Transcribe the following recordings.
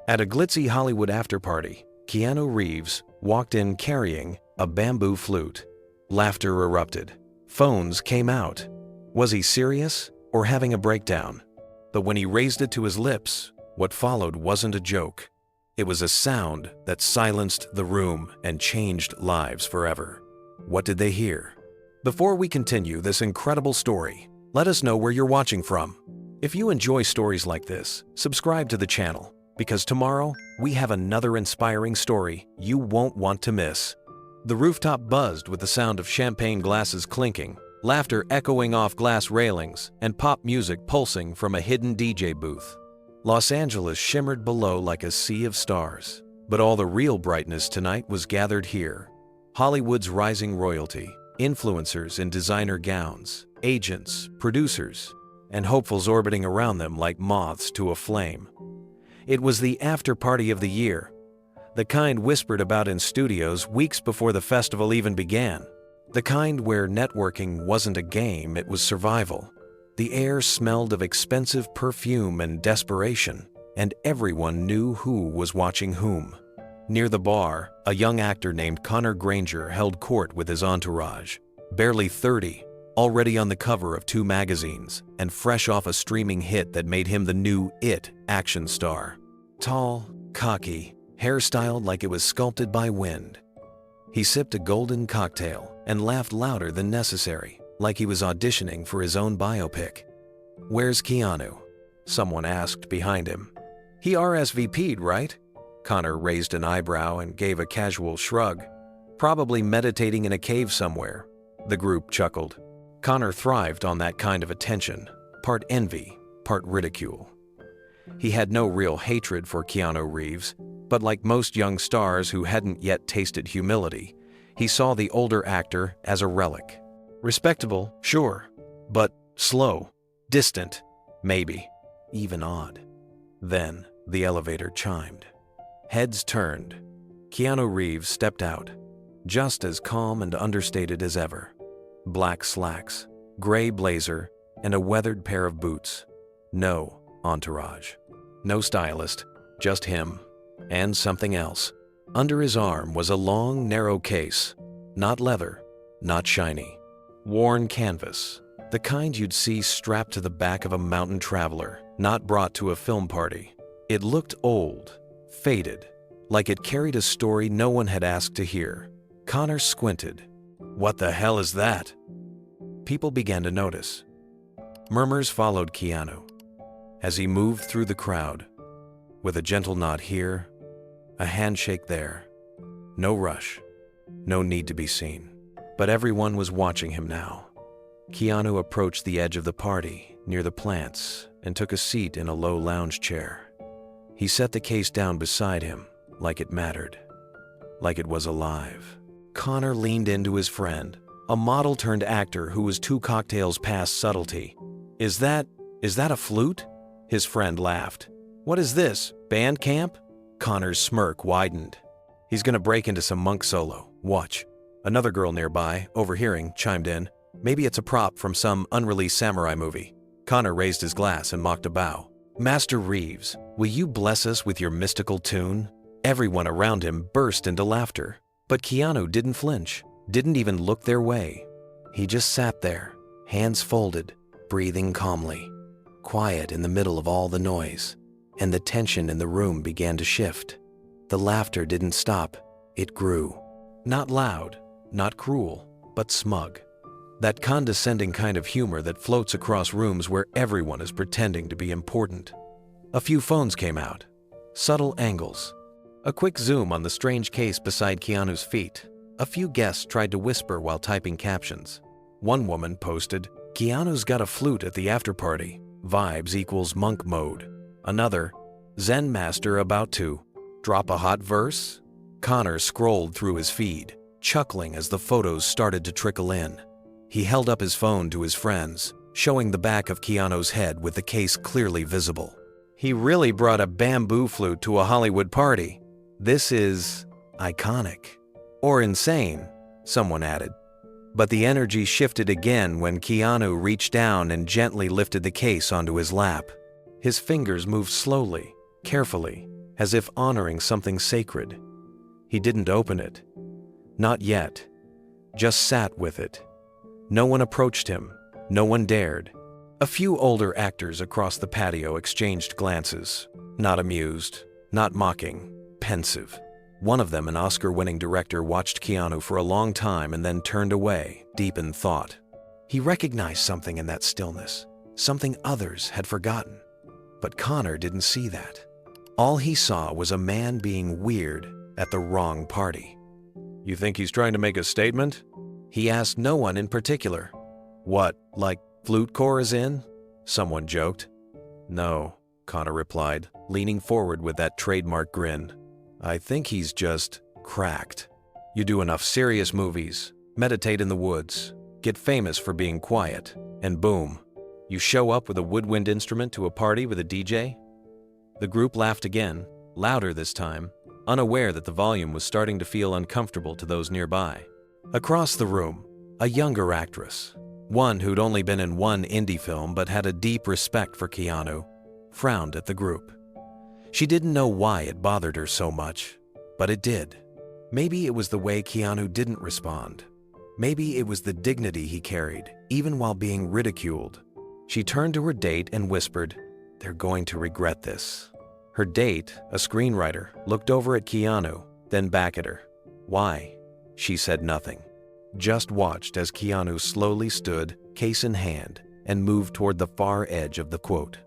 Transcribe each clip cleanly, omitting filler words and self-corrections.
At a glitzy Hollywood after-party, Keanu Reeves walked in carrying a bamboo flute. Laughter erupted. Phones came out. Was he serious or having a breakdown? But when he raised it to his lips, what followed wasn't a joke. It was a sound that silenced the room and changed lives forever. What did they hear? Before we continue this incredible story, let us know where you're watching from. If you enjoy stories like this, subscribe to the channel, because tomorrow we have another inspiring story you won't want to miss. The rooftop buzzed with the sound of champagne glasses clinking, laughter echoing off glass railings, and pop music pulsing from a hidden DJ booth. Los Angeles shimmered below like a sea of stars, but all the real brightness tonight was gathered here. Hollywood's rising royalty, influencers in designer gowns, agents, producers, and hopefuls orbiting around them like moths to a flame. It was the after-party of the year, the kind whispered about in studios weeks before the festival even began. The kind where networking wasn't a game, it was survival. The air smelled of expensive perfume and desperation, and everyone knew who was watching whom. Near the bar, a young actor named Connor Granger held court with his entourage. Barely 30, already on the cover of 2 magazines, and fresh off a streaming hit that made him the new It action star. Tall, cocky, hairstyled like it was sculpted by wind. He sipped a golden cocktail and laughed louder than necessary, like he was auditioning for his own biopic. "Where's Keanu?" someone asked behind him. "He RSVP'd, right?" Connor raised an eyebrow and gave a casual shrug. "Probably meditating in a cave somewhere." The group chuckled. Connor thrived on that kind of attention, part envy, part ridicule. He had no real hatred for Keanu Reeves, but like most young stars who hadn't yet tasted humility, he saw the older actor as a relic. Respectable, sure, but slow, distant, maybe, even odd. Then the elevator chimed. Heads turned. Keanu Reeves stepped out, just as calm and understated as ever. Black slacks, gray blazer, and a weathered pair of boots. No entourage. No stylist, just him. And something else. Under his arm was a long, narrow case. Not leather, not shiny. Worn canvas. The kind you'd see strapped to the back of a mountain traveler, not brought to a film party. It looked old, faded, like it carried a story no one had asked to hear. Connor squinted. "What the hell is that?" People began to notice. Murmurs followed Keanu as he moved through the crowd, with a gentle nod here, a handshake there. No rush, no need to be seen. But everyone was watching him now. Keanu approached the edge of the party, near the plants, and took a seat in a low lounge chair. He set the case down beside him, like it mattered, like it was alive. Connor leaned into his friend, a model-turned-actor who was 2 cocktails past subtlety. Is that a flute?" His friend laughed. "What is this, band camp?" Connor's smirk widened. "He's gonna break into some monk solo. Watch." Another girl nearby, overhearing, chimed in. "Maybe it's a prop from some unreleased samurai movie." Connor raised his glass and mocked a bow. "Master Reeves, will you bless us with your mystical tune?" Everyone around him burst into laughter. But Keanu didn't flinch, didn't even look their way. He just sat there, hands folded, breathing calmly, quiet in the middle of all the noise. And the tension in the room began to shift. The laughter didn't stop, it grew. Not loud, not cruel, but smug. That condescending kind of humor that floats across rooms where everyone is pretending to be important. A few phones came out. Subtle angles. A quick zoom on the strange case beside Keanu's feet. A few guests tried to whisper while typing captions. One woman posted, "Keanu's got a flute at the after-party. Vibes equals monk mode." Another, "Zen master about to drop a hot verse?" Connor scrolled through his feed, chuckling as the photos started to trickle in. He held up his phone to his friends, showing the back of Keanu's head with the case clearly visible. "He really brought a bamboo flute to a Hollywood party. This is iconic." "Or insane," someone added. But the energy shifted again when Keanu reached down and gently lifted the case onto his lap. His fingers moved slowly, carefully, as if honoring something sacred. He didn't open it. Not yet. Just sat with it. No one approached him. No one dared. A few older actors across the patio exchanged glances. Not amused, not mocking, pensive. One of them, an Oscar-winning director, watched Keanu for a long time and then turned away, deep in thought. He recognized something in that stillness, something others had forgotten. But Connor didn't see that. All he saw was a man being weird at the wrong party. "You think he's trying to make a statement?" He asked no one in particular. "What, like Flute Corps is in?" someone joked. "No," Connor replied, leaning forward with that trademark grin. "I think he's just cracked. You do enough serious movies, meditate in the woods, get famous for being quiet, and boom, you show up with a woodwind instrument to a party with a DJ?" The group laughed again, louder this time, unaware that the volume was starting to feel uncomfortable to those nearby. Across the room, a younger actress, one who'd only been in one indie film but had a deep respect for Keanu, frowned at the group. She didn't know why it bothered her so much, but it did. Maybe it was the way Keanu didn't respond. Maybe it was the dignity he carried, even while being ridiculed. She turned to her date and whispered, "They're going to regret this." Her date, a screenwriter, looked over at Keanu, then back at her. "Why?" She said nothing, just watched as Keanu slowly stood, case in hand, and moved toward the far edge of the quote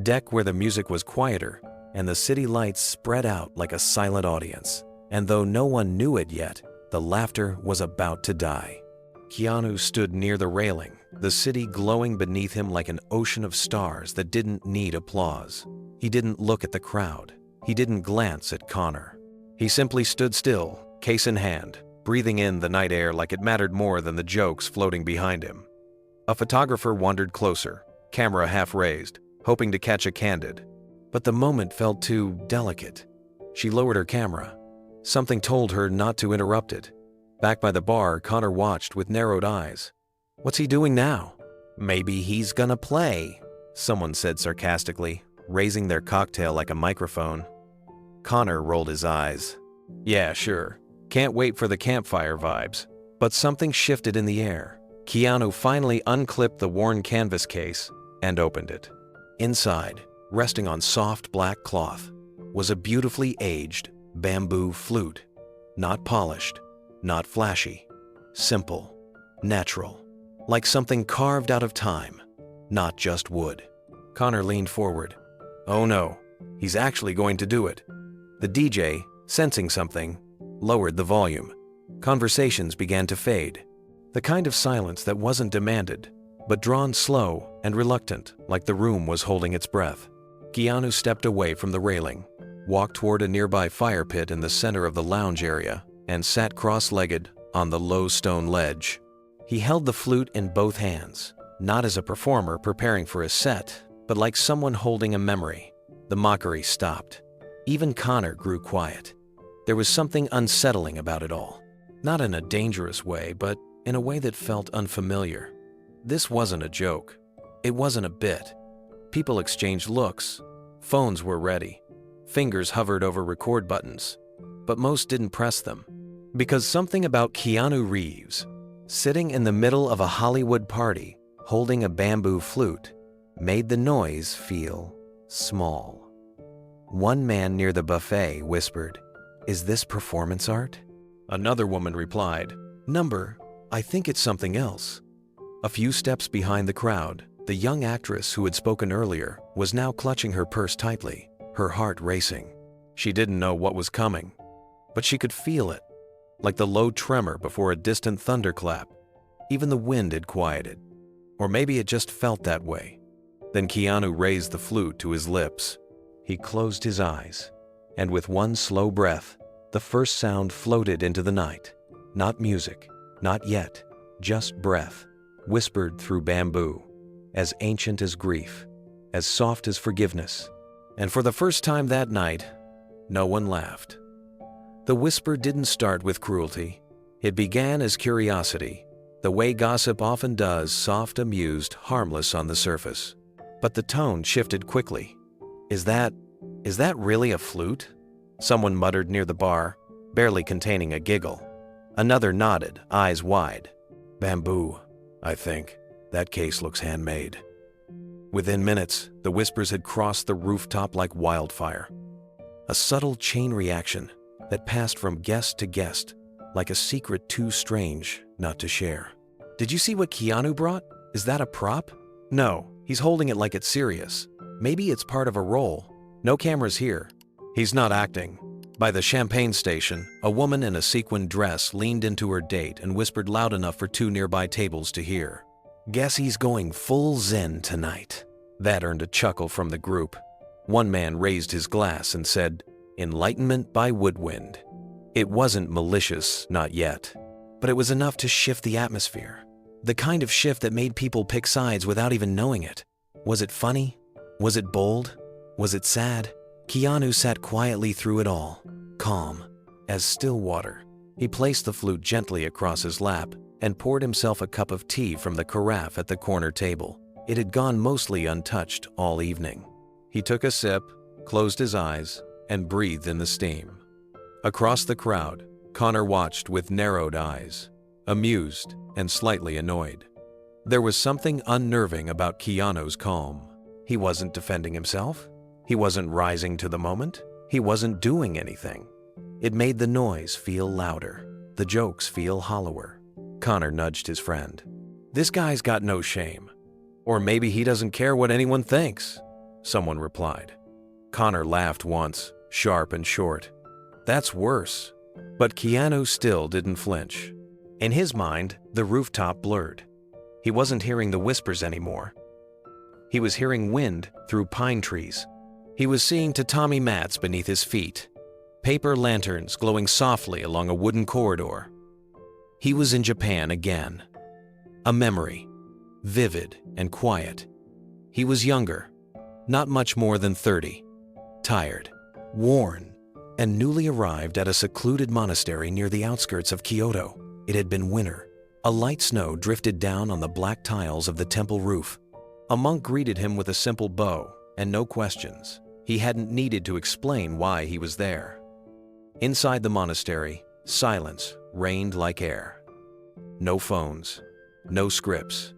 deck where the music was quieter and the city lights spread out like a silent audience. And though no one knew it yet, the laughter was about to die. Keanu stood near the railing, the city glowing beneath him like an ocean of stars that didn't need applause. He didn't look at the crowd. He didn't glance at Connor. He simply stood still, case in hand, breathing in the night air like it mattered more than the jokes floating behind him. A photographer wandered closer, camera half raised, hoping to catch a candid. But the moment felt too delicate. She lowered her camera. Something told her not to interrupt it. Back by the bar, Connor watched with narrowed eyes. "What's he doing now?" "Maybe he's gonna play," someone said sarcastically, raising their cocktail like a microphone. Connor rolled his eyes. "Yeah, sure. Can't wait for the campfire vibes." But something shifted in the air. Keanu finally unclipped the worn canvas case and opened it. Inside, resting on soft black cloth, was a beautifully aged bamboo flute. Not polished, not flashy. Simple, natural, like something carved out of time, not just wood. Connor leaned forward. Oh no, he's actually going to do it. The DJ, sensing something, lowered the volume. Conversations began to fade. The kind of silence that wasn't demanded, but drawn slow and reluctant, like the room was holding its breath. Keanu stepped away from the railing, walked toward a nearby fire pit in the center of the lounge area, and sat cross-legged on the low stone ledge. He held the flute in both hands, not as a performer preparing for a set, but like someone holding a memory. The mockery stopped. Even Connor grew quiet. There was something unsettling about it all. Not in a dangerous way, but in a way that felt unfamiliar. This wasn't a joke. It wasn't a bit. People exchanged looks. Phones were ready. Fingers hovered over record buttons, but most didn't press them. Because something about Keanu Reeves, sitting in the middle of a Hollywood party, holding a bamboo flute, made the noise feel small. One man near the buffet whispered, "Is this performance art?" Another woman replied, "Number, I think it's something else." A few steps behind the crowd, the young actress who had spoken earlier was now clutching her purse tightly, her heart racing. She didn't know what was coming, but she could feel it, like the low tremor before a distant thunderclap. Even the wind had quieted. Or maybe it just felt that way. Then Keanu raised the flute to his lips. He closed his eyes, and with one slow breath, the first sound floated into the night. Not music, not yet, just breath, whispered through bamboo, as ancient as grief, as soft as forgiveness. And for the first time that night, no one laughed. The whisper didn't start with cruelty. It began as curiosity, the way gossip often does, soft, amused, harmless on the surface. But the tone shifted quickly. "Is that "Is that really a flute?" Someone muttered near the bar, barely containing a giggle. Another nodded, eyes wide. "Bamboo, I think. That case looks handmade." Within minutes, the whispers had crossed the rooftop like wildfire. A subtle chain reaction that passed from guest to guest, like a secret too strange not to share. "Did you see what Keanu brought? Is that a prop?" "No, he's holding it like it's serious. Maybe it's part of a role. No cameras here." "He's not acting." By the champagne station, a woman in a sequined dress leaned into her date and whispered loud enough for two nearby tables to hear. "Guess he's going full zen tonight." That earned a chuckle from the group. One man raised his glass and said, "Enlightenment by woodwind." It wasn't malicious, not yet, but it was enough to shift the atmosphere. The kind of shift that made people pick sides without even knowing it. Was it funny? Was it bold? Was it sad? Keanu sat quietly through it all, calm as still water. He placed the flute gently across his lap and poured himself a cup of tea from the carafe at the corner table. It had gone mostly untouched all evening. He took a sip, closed his eyes, and breathed in the steam. Across the crowd, Connor watched with narrowed eyes, amused and slightly annoyed. There was something unnerving about Keanu's calm. He wasn't defending himself. He wasn't rising to the moment. He wasn't doing anything. It made the noise feel louder, the jokes feel hollower. Connor nudged his friend. "This guy's got no shame. Or maybe he doesn't care what anyone thinks," someone replied. Connor laughed once, sharp and short. "That's worse." But Keanu still didn't flinch. In his mind, the rooftop blurred. He wasn't hearing the whispers anymore. He was hearing wind through pine trees. He was seeing tatami mats beneath his feet, paper lanterns glowing softly along a wooden corridor. He was in Japan again. A memory, vivid and quiet. He was younger, not much more than 30, tired, worn, and newly arrived at a secluded monastery near the outskirts of Kyoto. It had been winter. A light snow drifted down on the black tiles of the temple roof. A monk greeted him with a simple bow and no questions. He hadn't needed to explain why he was there. Inside the monastery, silence reigned like air. No phones, no scripts,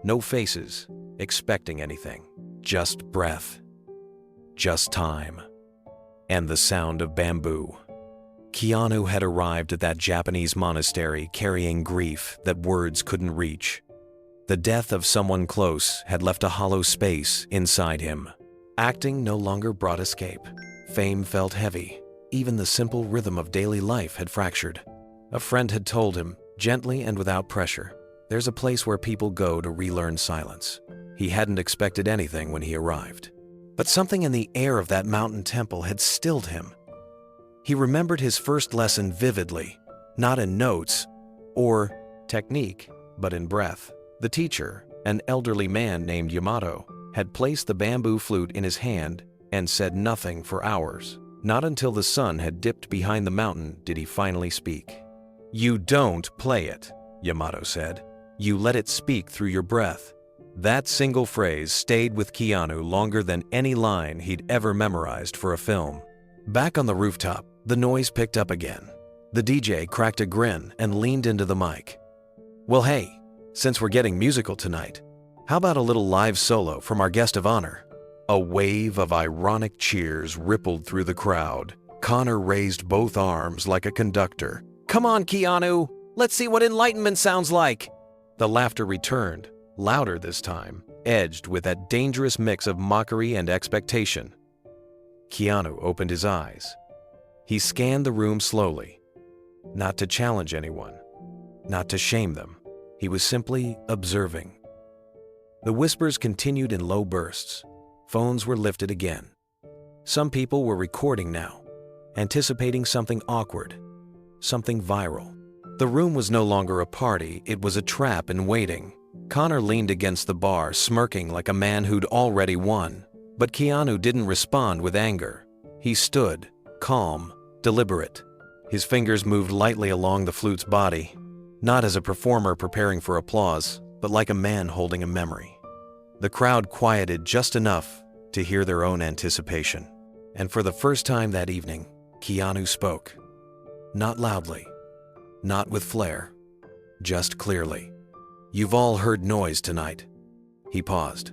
no faces expecting anything. Just breath, just time, and the sound of bamboo. Keanu had arrived at that Japanese monastery carrying grief that words couldn't reach. The death of someone close had left a hollow space inside him. Acting no longer brought escape. Fame felt heavy. Even the simple rhythm of daily life had fractured. A friend had told him, gently and without pressure, there's a place where people go to relearn silence. He hadn't expected anything when he arrived. But something in the air of that mountain temple had stilled him. He remembered his first lesson vividly, not in notes or technique, but in breath. The teacher, an elderly man named Yamato, had placed the bamboo flute in his hand and said nothing for hours. Not until the sun had dipped behind the mountain did he finally speak. "You don't play it," Yamato said. "You let it speak through your breath." That single phrase stayed with Keanu longer than any line he'd ever memorized for a film. Back on the rooftop, the noise picked up again. The DJ cracked a grin and leaned into the mic. "Well, hey, since we're getting musical tonight, how about a little live solo from our guest of honor?" A wave of ironic cheers rippled through the crowd. Connor raised both arms like a conductor. "Come on, Keanu! Let's see what enlightenment sounds like!" The laughter returned, louder this time, edged with that dangerous mix of mockery and expectation. Keanu opened his eyes. He scanned the room slowly. Not to challenge anyone, not to shame them. He was simply observing. The whispers continued in low bursts. Phones were lifted again. Some people were recording now, anticipating something awkward, something viral. The room was no longer a party, it was a trap in waiting. Connor leaned against the bar, smirking like a man who'd already won. But Keanu didn't respond with anger. He stood, calm, deliberate. His fingers moved lightly along the flute's body, not as a performer preparing for applause, but like a man holding a memory. The crowd quieted just enough to hear their own anticipation. And for the first time that evening, Keanu spoke. Not loudly, not with flair, just clearly. "You've all heard noise tonight." He paused.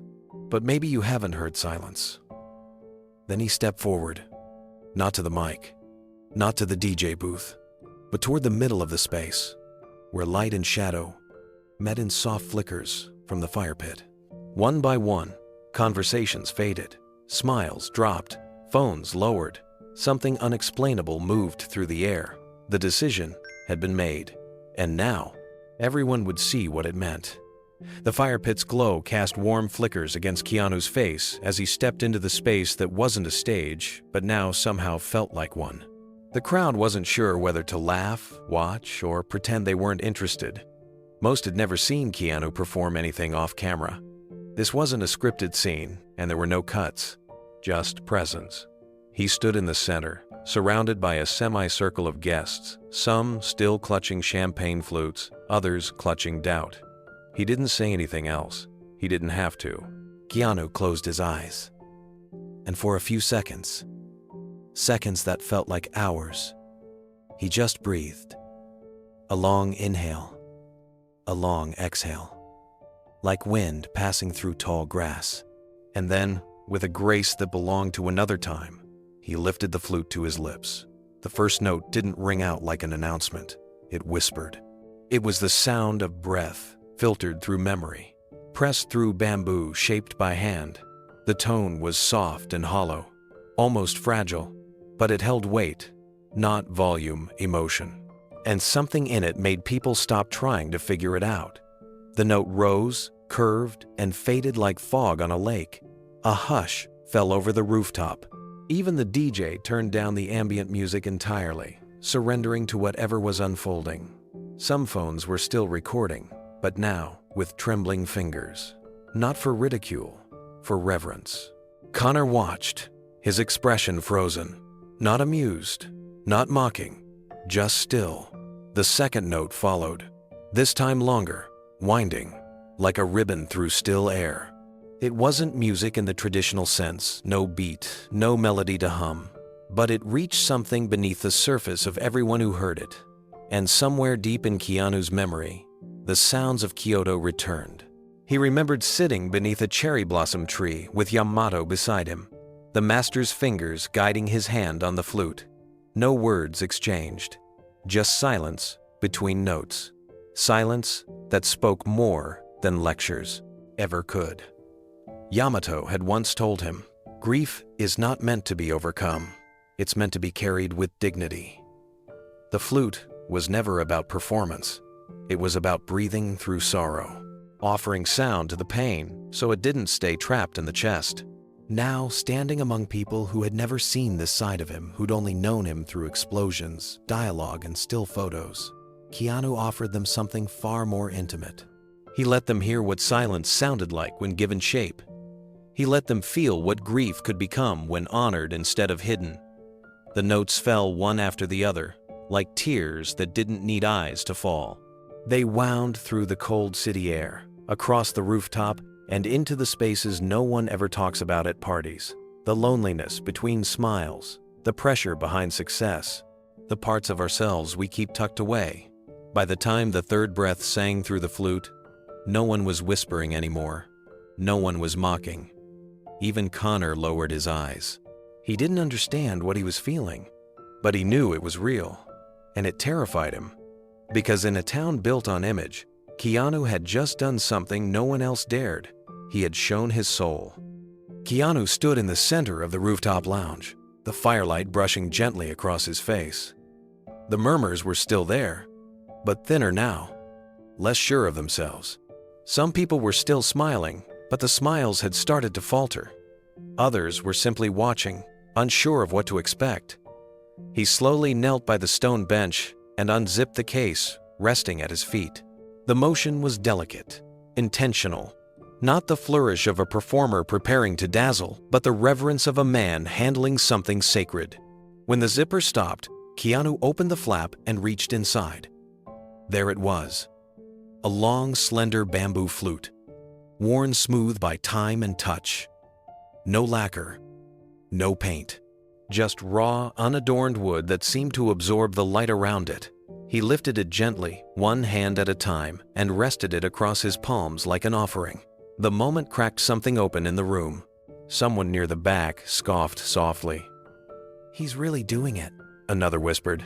"But maybe you haven't heard silence." Then he stepped forward, not to the mic, not to the DJ booth, but toward the middle of the space, where light and shadow met in soft flickers from the fire pit. One by one, conversations faded, smiles dropped, phones lowered. Something unexplainable moved through the air. The decision had been made, and now everyone would see what it meant. The fire pit's glow cast warm flickers against Keanu's face as he stepped into the space that wasn't a stage, but now somehow felt like one. The crowd wasn't sure whether to laugh, watch, or pretend they weren't interested. Most had never seen Keanu perform anything off camera. This wasn't a scripted scene, and there were no cuts, just presence. He stood in the center, surrounded by a semicircle of guests, some still clutching champagne flutes, others clutching doubt. He didn't say anything else. He didn't have to. Keanu closed his eyes. And for a few seconds that felt like hours, he just breathed. A long inhale, a long exhale, like wind passing through tall grass. And then, with a grace that belonged to another time, he lifted the flute to his lips. The first note didn't ring out like an announcement. It whispered. It was the sound of breath, filtered through memory, pressed through bamboo shaped by hand. The tone was soft and hollow, almost fragile, but it held weight, not volume, emotion. And something in it made people stop trying to figure it out. The note rose, curved, and faded like fog on a lake. A hush fell over the rooftop. Even the DJ turned down the ambient music entirely, surrendering to whatever was unfolding. Some phones were still recording, but now with trembling fingers. Not for ridicule, for reverence. Connor watched, his expression frozen. Not amused, not mocking, just still. The second note followed, this time longer, winding, like a ribbon through still air. It wasn't music in the traditional sense, no beat, no melody to hum, but it reached something beneath the surface of everyone who heard it. And somewhere deep in Keanu's memory, the sounds of Kyoto returned. He remembered sitting beneath a cherry blossom tree with Yamato beside him, the master's fingers guiding his hand on the flute. No words exchanged, just silence between notes. Silence that spoke more than lectures ever could. Yamato had once told him, grief is not meant to be overcome. It's meant to be carried with dignity. The flute was never about performance. It was about breathing through sorrow, offering sound to the pain so it didn't stay trapped in the chest. Now, standing among people who had never seen this side of him, who'd only known him through explosions, dialogue, and still photos, Keanu offered them something far more intimate. He let them hear what silence sounded like when given shape. He let them feel what grief could become when honored instead of hidden. The notes fell one after the other, like tears that didn't need eyes to fall. They wound through the cold city air, across the rooftop, and into the spaces no one ever talks about at parties. The loneliness between smiles, the pressure behind success, the parts of ourselves we keep tucked away. By the time the third breath sang through the flute, no one was whispering anymore. No one was mocking. Even Connor lowered his eyes. He didn't understand what he was feeling, but he knew it was real, and it terrified him. Because in a town built on image, Keanu had just done something no one else dared. He had shown his soul. Keanu stood in the center of the rooftop lounge, the firelight brushing gently across his face. The murmurs were still there, but thinner now, less sure of themselves. Some people were still smiling, but the smiles had started to falter. Others were simply watching, unsure of what to expect. He slowly knelt by the stone bench and unzipped the case, resting at his feet. The motion was delicate, intentional, not the flourish of a performer preparing to dazzle, but the reverence of a man handling something sacred. When the zipper stopped, Keanu opened the flap and reached inside. There it was, a long, slender bamboo flute, worn smooth by time and touch. No lacquer, no paint, just raw, unadorned wood that seemed to absorb the light around it. He lifted it gently, one hand at a time, and rested it across his palms like an offering. The moment cracked something open in the room. Someone near the back scoffed softly. "He's really doing it," another whispered.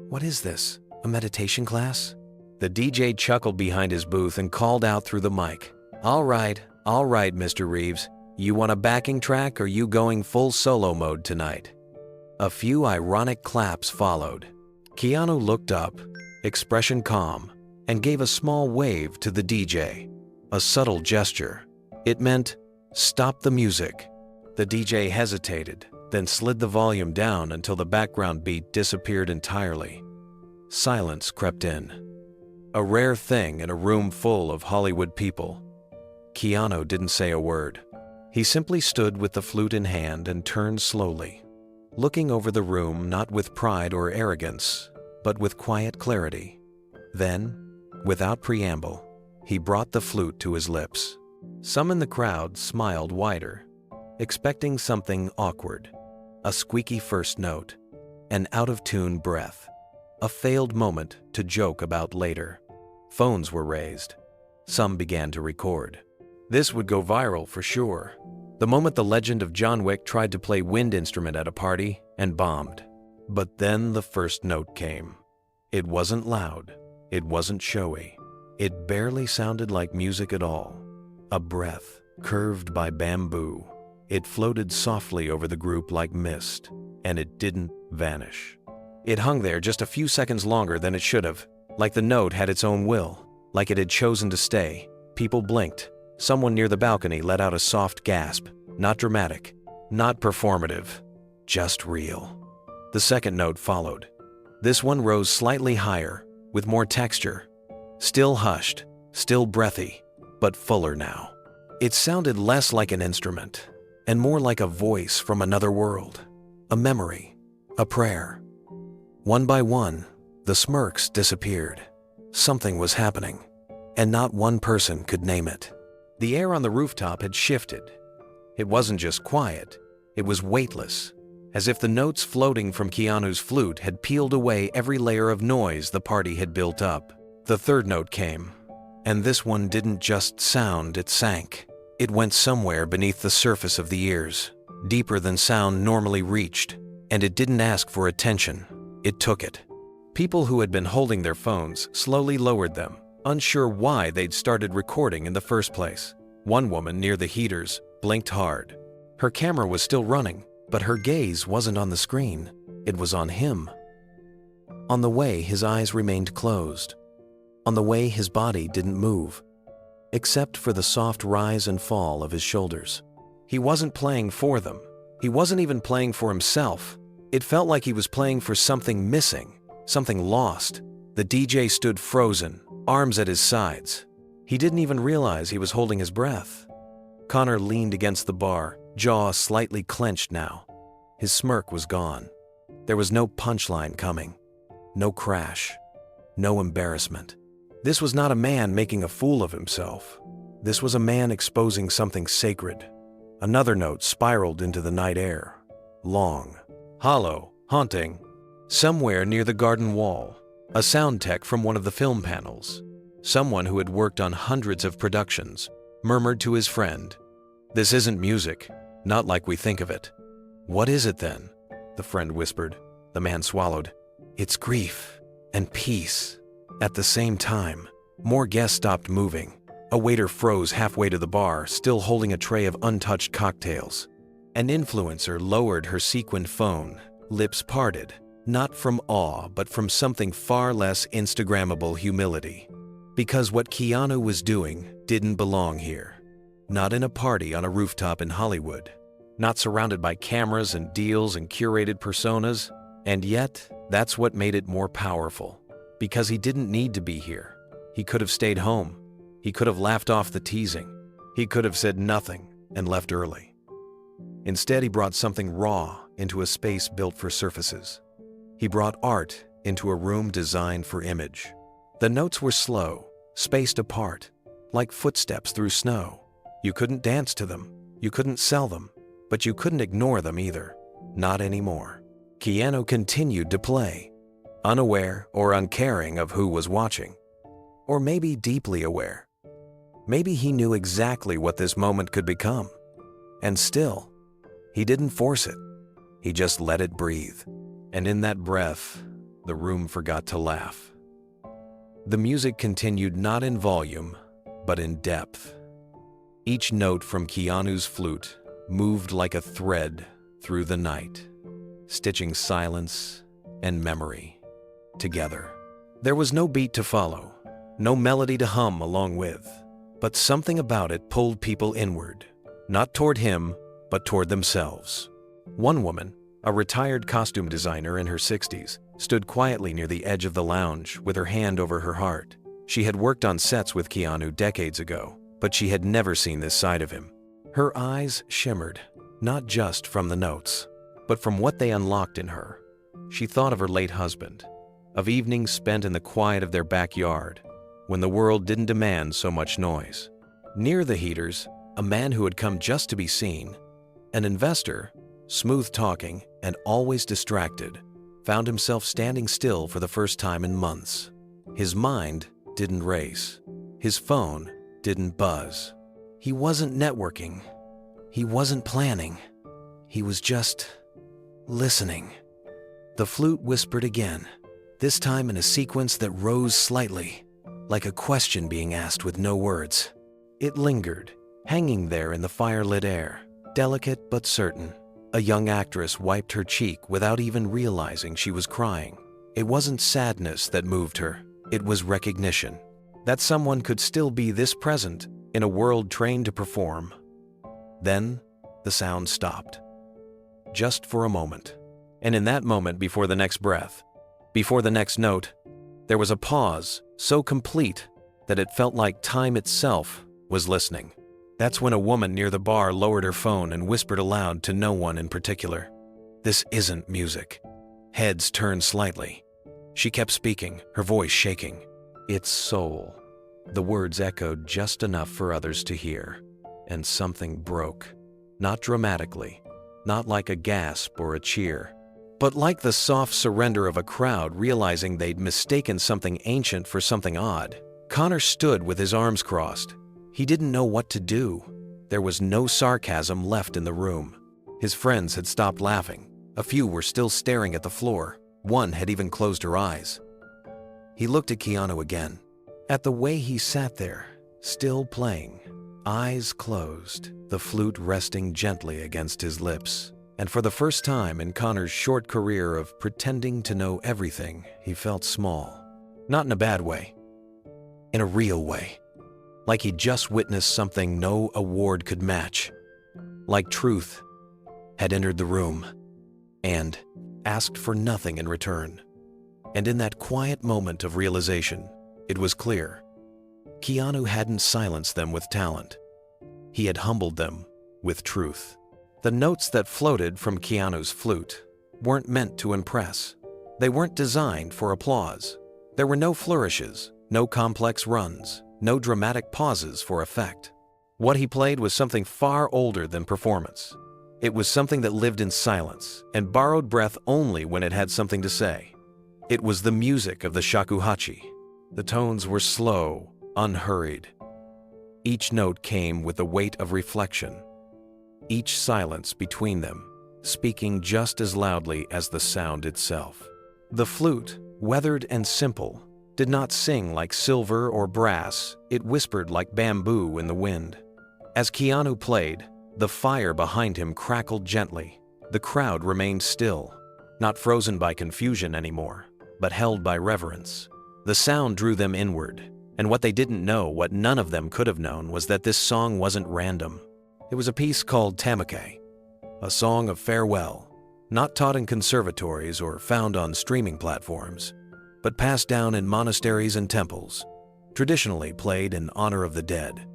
"What is this, a meditation class?" The DJ chuckled behind his booth and called out through the mic. All right, Mr. Reeves. You want a backing track or you going full solo mode tonight?" A few ironic claps followed. Keanu looked up, expression calm, and gave a small wave to the DJ. A subtle gesture. It meant, "Stop the music." The DJ hesitated, then slid the volume down until the background beat disappeared entirely. Silence crept in. A rare thing in a room full of Hollywood people. Keanu didn't say a word. He simply stood with the flute in hand and turned slowly, looking over the room not with pride or arrogance, but with quiet clarity. Then, without preamble, he brought the flute to his lips. Some in the crowd smiled wider, expecting something awkward. A squeaky first note, an out-of-tune breath, a failed moment to joke about later. Phones were raised. Some began to record. This would go viral for sure. The moment the legend of John Wick tried to play wind instrument at a party and bombed. But then the first note came. It wasn't loud. It wasn't showy. It barely sounded like music at all. A breath, curved by bamboo. It floated softly over the group like mist, and it didn't vanish. It hung there just a few seconds longer than it should have, like the note had its own will, like it had chosen to stay. People blinked. Someone near the balcony let out a soft gasp. Not dramatic, not performative, just real. The second note followed. This one rose slightly higher, with more texture. Still hushed, still breathy, but fuller now. It sounded less like an instrument, and more like a voice from another world. A memory, a prayer. One by one, the smirks disappeared. Something was happening, and not one person could name it. The air on the rooftop had shifted. It wasn't just quiet, it was weightless, as if the notes floating from Keanu's flute had peeled away every layer of noise the party had built up. The third note came, and this one didn't just sound, it sank. It went somewhere beneath the surface of the ears, deeper than sound normally reached, and it didn't ask for attention, it took it. People who had been holding their phones slowly lowered them, unsure why they'd started recording in the first place. One woman near the heaters blinked hard. Her camera was still running, but her gaze wasn't on the screen. It was on him. On the way, his eyes remained closed. On the way, his body didn't move, except for the soft rise and fall of his shoulders. He wasn't playing for them. He wasn't even playing for himself. It felt like he was playing for something missing, something lost. The DJ stood frozen, arms at his sides. He didn't even realize he was holding his breath. Connor leaned against the bar, jaw slightly clenched now. His smirk was gone. There was no punchline coming. No crash. No embarrassment. This was not a man making a fool of himself. This was a man exposing something sacred. Another note spiraled into the night air. Long, hollow, haunting. Somewhere near the garden wall, a sound tech from one of the film panels, someone who had worked on hundreds of productions, murmured to his friend, "This isn't music, not like we think of it." "What is it then?" the friend whispered. The man swallowed. "It's grief and peace." At the same time, more guests stopped moving. A waiter froze halfway to the bar, still holding a tray of untouched cocktails. An influencer lowered her sequined phone, lips parted, not from awe, but from something far less Instagrammable humility. Because what Keanu was doing didn't belong here. Not in a party on a rooftop in Hollywood. Not surrounded by cameras and deals and curated personas. And yet, that's what made it more powerful. Because he didn't need to be here. He could have stayed home. He could have laughed off the teasing. He could have said nothing and left early. Instead, he brought something raw into a space built for surfaces. He brought art into a room designed for image. The notes were slow, spaced apart, like footsteps through snow. You couldn't dance to them, you couldn't sell them, but you couldn't ignore them either. Not anymore. Keanu continued to play, unaware or uncaring of who was watching. Or maybe deeply aware. Maybe he knew exactly what this moment could become. And still, he didn't force it. He just let it breathe. And in that breath, the room forgot to laugh. The music continued not in volume, but in depth. Each note from Keanu's flute moved like a thread through the night, stitching silence and memory together. There was no beat to follow, no melody to hum along with, but something about it pulled people inward, not toward him, but toward themselves. One woman, a retired costume designer in her 60s, stood quietly near the edge of the lounge with her hand over her heart. She had worked on sets with Keanu decades ago, but she had never seen this side of him. Her eyes shimmered, not just from the notes, but from what they unlocked in her. She thought of her late husband, of evenings spent in the quiet of their backyard, when the world didn't demand so much noise. Near the heaters, a man who had come just to be seen, an investor, smooth-talking and always distracted, found himself standing still for the first time in months. His mind didn't race. His phone didn't buzz. He wasn't networking. He wasn't planning. He was just listening. The flute whispered again, this time in a sequence that rose slightly, like a question being asked with no words. It lingered, hanging there in the firelit air, delicate but certain. A young actress wiped her cheek without even realizing she was crying. It wasn't sadness that moved her. It was recognition that someone could still be this present in a world trained to perform. Then, the sound stopped. Just for a moment. And in that moment, before the next breath, before the next note, there was a pause so complete that it felt like time itself was listening. That's when a woman near the bar lowered her phone and whispered aloud to no one in particular. This isn't music. Heads turned slightly. She kept speaking, her voice shaking. It's soul. The words echoed just enough for others to hear. And something broke. Not dramatically, not like a gasp or a cheer, but like the soft surrender of a crowd realizing they'd mistaken something ancient for something odd. Connor stood with his arms crossed. He didn't know what to do. There was no sarcasm left in the room. His friends had stopped laughing. A few were still staring at the floor. One had even closed her eyes. He looked at Keanu again, at the way he sat there, still playing, eyes closed, the flute resting gently against his lips. And for the first time in Connor's short career of pretending to know everything, he felt small. Not in a bad way. In a real way. Like he'd just witnessed something no award could match. Like truth had entered the room and asked for nothing in return. And in that quiet moment of realization, it was clear. Keanu hadn't silenced them with talent. He had humbled them with truth. The notes that floated from Keanu's flute weren't meant to impress. They weren't designed for applause. There were no flourishes, no complex runs, no dramatic pauses for effect. What he played was something far older than performance. It was something that lived in silence and borrowed breath only when it had something to say. It was the music of the shakuhachi. The tones were slow, unhurried. Each note came with the weight of reflection. Each silence between them, speaking just as loudly as the sound itself. The flute, weathered and simple, did not sing like silver or brass, it whispered like bamboo in the wind. As Keanu played, the fire behind him crackled gently. The crowd remained still, not frozen by confusion anymore, but held by reverence. The sound drew them inward, and what they didn't know, what none of them could have known, was that this song wasn't random. It was a piece called Tamake, a song of farewell, not taught in conservatories or found on streaming platforms, but passed down in monasteries and temples, traditionally played in honor of the dead.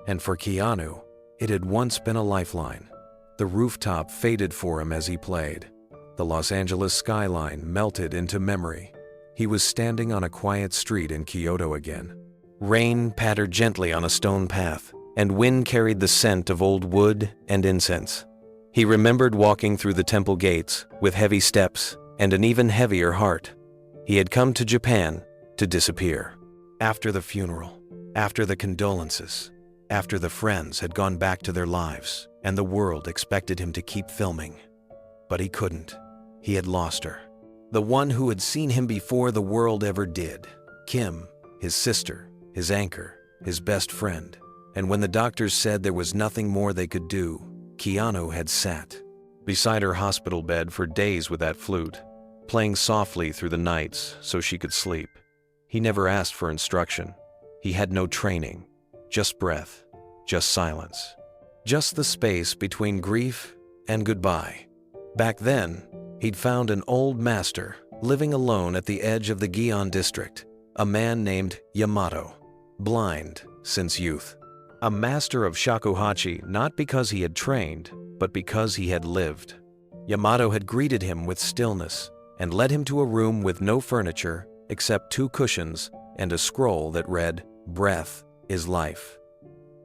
And for Keanu, it had once been a lifeline. The rooftop faded for him as he played. The Los Angeles skyline melted into memory. He was standing on a quiet street in Kyoto again. Rain pattered gently on a stone path, and wind carried the scent of old wood and incense. He remembered walking through the temple gates with heavy steps and an even heavier heart. He had come to Japan to disappear. After the funeral, after the condolences, after the friends had gone back to their lives and the world expected him to keep filming. But he couldn't. He had lost her. The one who had seen him before the world ever did. Kim, his sister, his anchor, his best friend. And when the doctors said there was nothing more they could do, Keanu had sat beside her hospital bed for days with that flute, playing softly through the nights so she could sleep. He never asked for instruction. He had no training, just breath, just silence, just the space between grief and goodbye. Back then, he'd found an old master living alone at the edge of the Gion district, a man named Yamato, blind since youth. A master of shakuhachi not because he had trained, but because he had lived. Yamato had greeted him with stillness and led him to a room with no furniture except 2 cushions and a scroll that read, "Breath is life."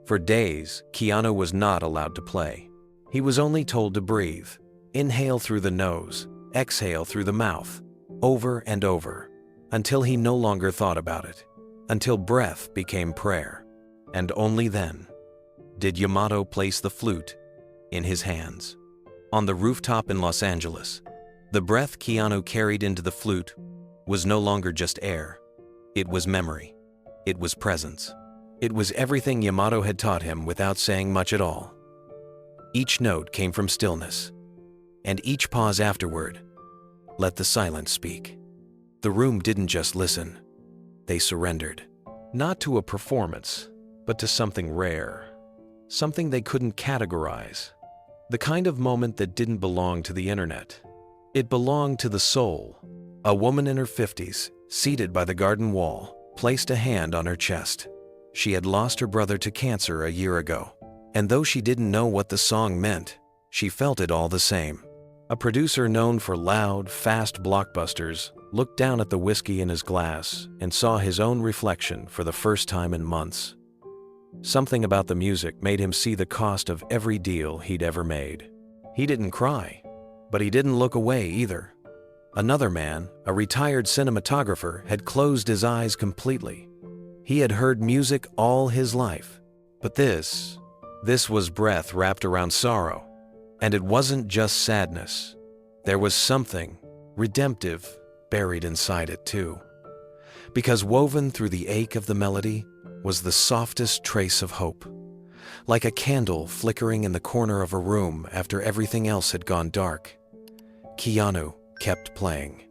For days, Keanu was not allowed to play. He was only told to breathe, inhale through the nose, exhale through the mouth, over and over, until he no longer thought about it, until breath became prayer. And only then did Yamato place the flute in his hands. On the rooftop in Los Angeles, the breath Keanu carried into the flute was no longer just air. It was memory. It was presence. It was everything Yamato had taught him without saying much at all. Each note came from stillness, and each pause afterward let the silence speak. The room didn't just listen. They surrendered, not to a performance, but to something rare, something they couldn't categorize, the kind of moment that didn't belong to the internet. It belonged to the soul. A woman in her 50s, seated by the garden wall, placed a hand on her chest. She had lost her brother to cancer a year ago, and though she didn't know what the song meant, she felt it all the same. A producer known for loud, fast blockbusters looked down at the whiskey in his glass and saw his own reflection for the first time in months. Something about the music made him see the cost of every deal he'd ever made. He didn't cry, but he didn't look away either. Another man, a retired cinematographer, had closed his eyes completely. He had heard music all his life, but this was breath wrapped around sorrow. And it wasn't just sadness. There was something redemptive buried inside it too. Because woven through the ache of the melody was the softest trace of hope, like a candle flickering in the corner of a room after everything else had gone dark. Keanu kept playing.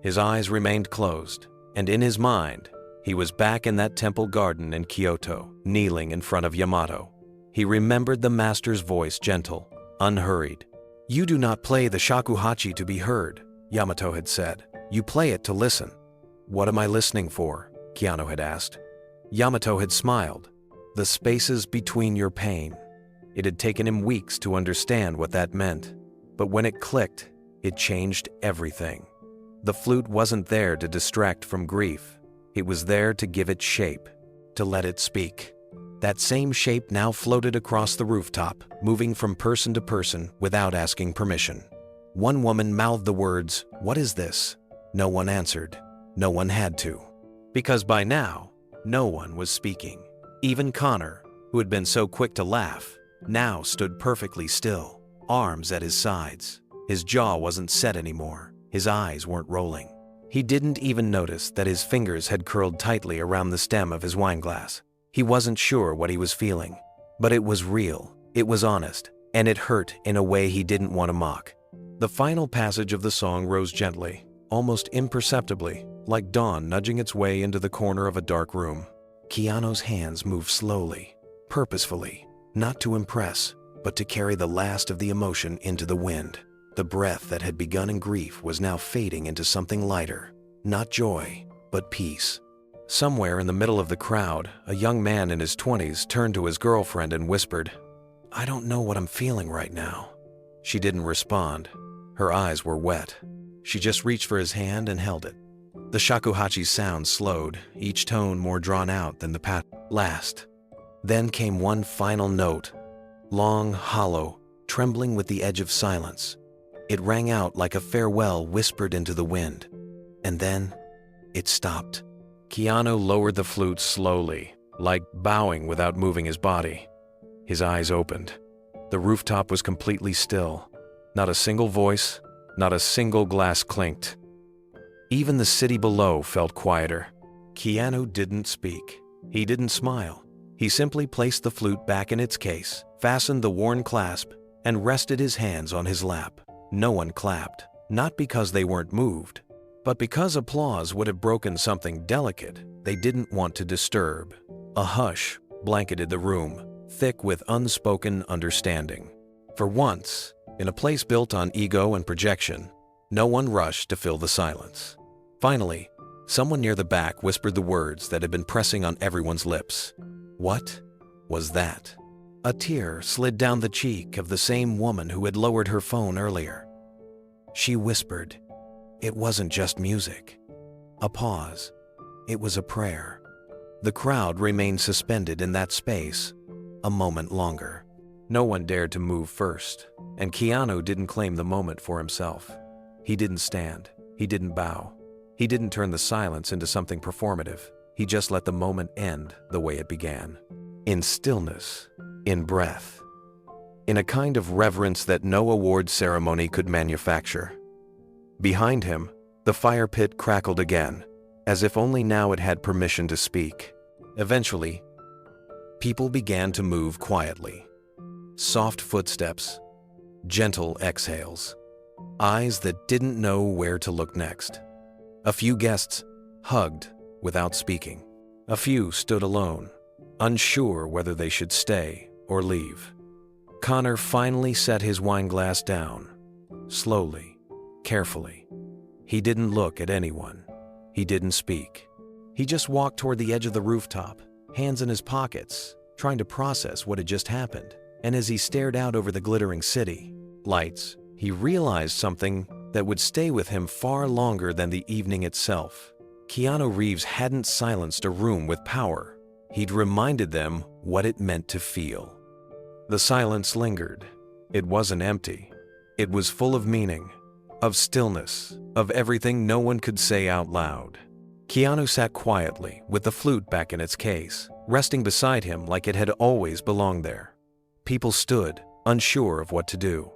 His eyes remained closed, and in his mind, he was back in that temple garden in Kyoto, kneeling in front of Yamato. He remembered the master's voice, gentle, unhurried. "You do not play the shakuhachi to be heard," Yamato had said. "You play it to listen." "What am I listening for?" Keanu had asked. Yamato had smiled. "The spaces between your pain." It had taken him weeks to understand what that meant, but when it clicked, it changed everything. The flute wasn't there to distract from grief. It was there to give it shape, to let it speak. That same shape now floated across the rooftop, moving from person to person without asking permission. One woman mouthed the words, "What is this?" No one answered. No one had to. Because by now, no one was speaking. Even Connor, who had been so quick to laugh, now stood perfectly still, arms at his sides. His jaw wasn't set anymore. His eyes weren't rolling. He didn't even notice that his fingers had curled tightly around the stem of his wineglass. He wasn't sure what he was feeling, but it was real, it was honest, and it hurt in a way he didn't want to mock. The final passage of the song rose gently, almost imperceptibly, like dawn nudging its way into the corner of a dark room. Keanu's hands moved slowly, purposefully, not to impress, but to carry the last of the emotion into the wind. The breath that had begun in grief was now fading into something lighter, not joy, but peace. Somewhere in the middle of the crowd, a young man in his 20s turned to his girlfriend and whispered, "I don't know what I'm feeling right now." She didn't respond. Her eyes were wet. She just reached for his hand and held it. The shakuhachi sound slowed, each tone more drawn out than the last. Then came one final note, long, hollow, trembling with the edge of silence. It rang out like a farewell whispered into the wind. And then, it stopped. Keanu lowered the flute slowly, like bowing without moving his body. His eyes opened. The rooftop was completely still. Not a single voice, not a single glass clinked. Even the city below felt quieter. Keanu didn't speak. He didn't smile. He simply placed the flute back in its case, fastened the worn clasp, and rested his hands on his lap. No one clapped, not because they weren't moved, but because applause would have broken something delicate they didn't want to disturb. A hush blanketed the room, thick with unspoken understanding. For once, in a place built on ego and projection, no one rushed to fill the silence. Finally, someone near the back whispered the words that had been pressing on everyone's lips. What was that? A tear slid down the cheek of the same woman who had lowered her phone earlier. She whispered, "It wasn't just music." A pause. It was a prayer. The crowd remained suspended in that space a moment longer. No one dared to move first, and Keanu didn't claim the moment for himself. He didn't stand. He didn't bow. He didn't turn the silence into something performative. He just let the moment end the way it began. In stillness, in breath, in a kind of reverence that no award ceremony could manufacture. Behind him, the fire pit crackled again, as if only now it had permission to speak. Eventually, people began to move quietly. Soft footsteps, gentle exhales, eyes that didn't know where to look next. A few guests hugged without speaking. A few stood alone, unsure whether they should stay or leave. Connor finally set his wine glass down, slowly, carefully. He didn't look at anyone. He didn't speak. He just walked toward the edge of the rooftop, hands in his pockets, trying to process what had just happened. And as he stared out over the glittering city, lights, he realized something that would stay with him far longer than the evening itself. Keanu Reeves hadn't silenced a room with power. He'd reminded them what it meant to feel. The silence lingered. It wasn't empty. It was full of meaning, of stillness, of everything no one could say out loud. Keanu sat quietly with the flute back in its case, resting beside him like it had always belonged there. People stood, unsure of what to do.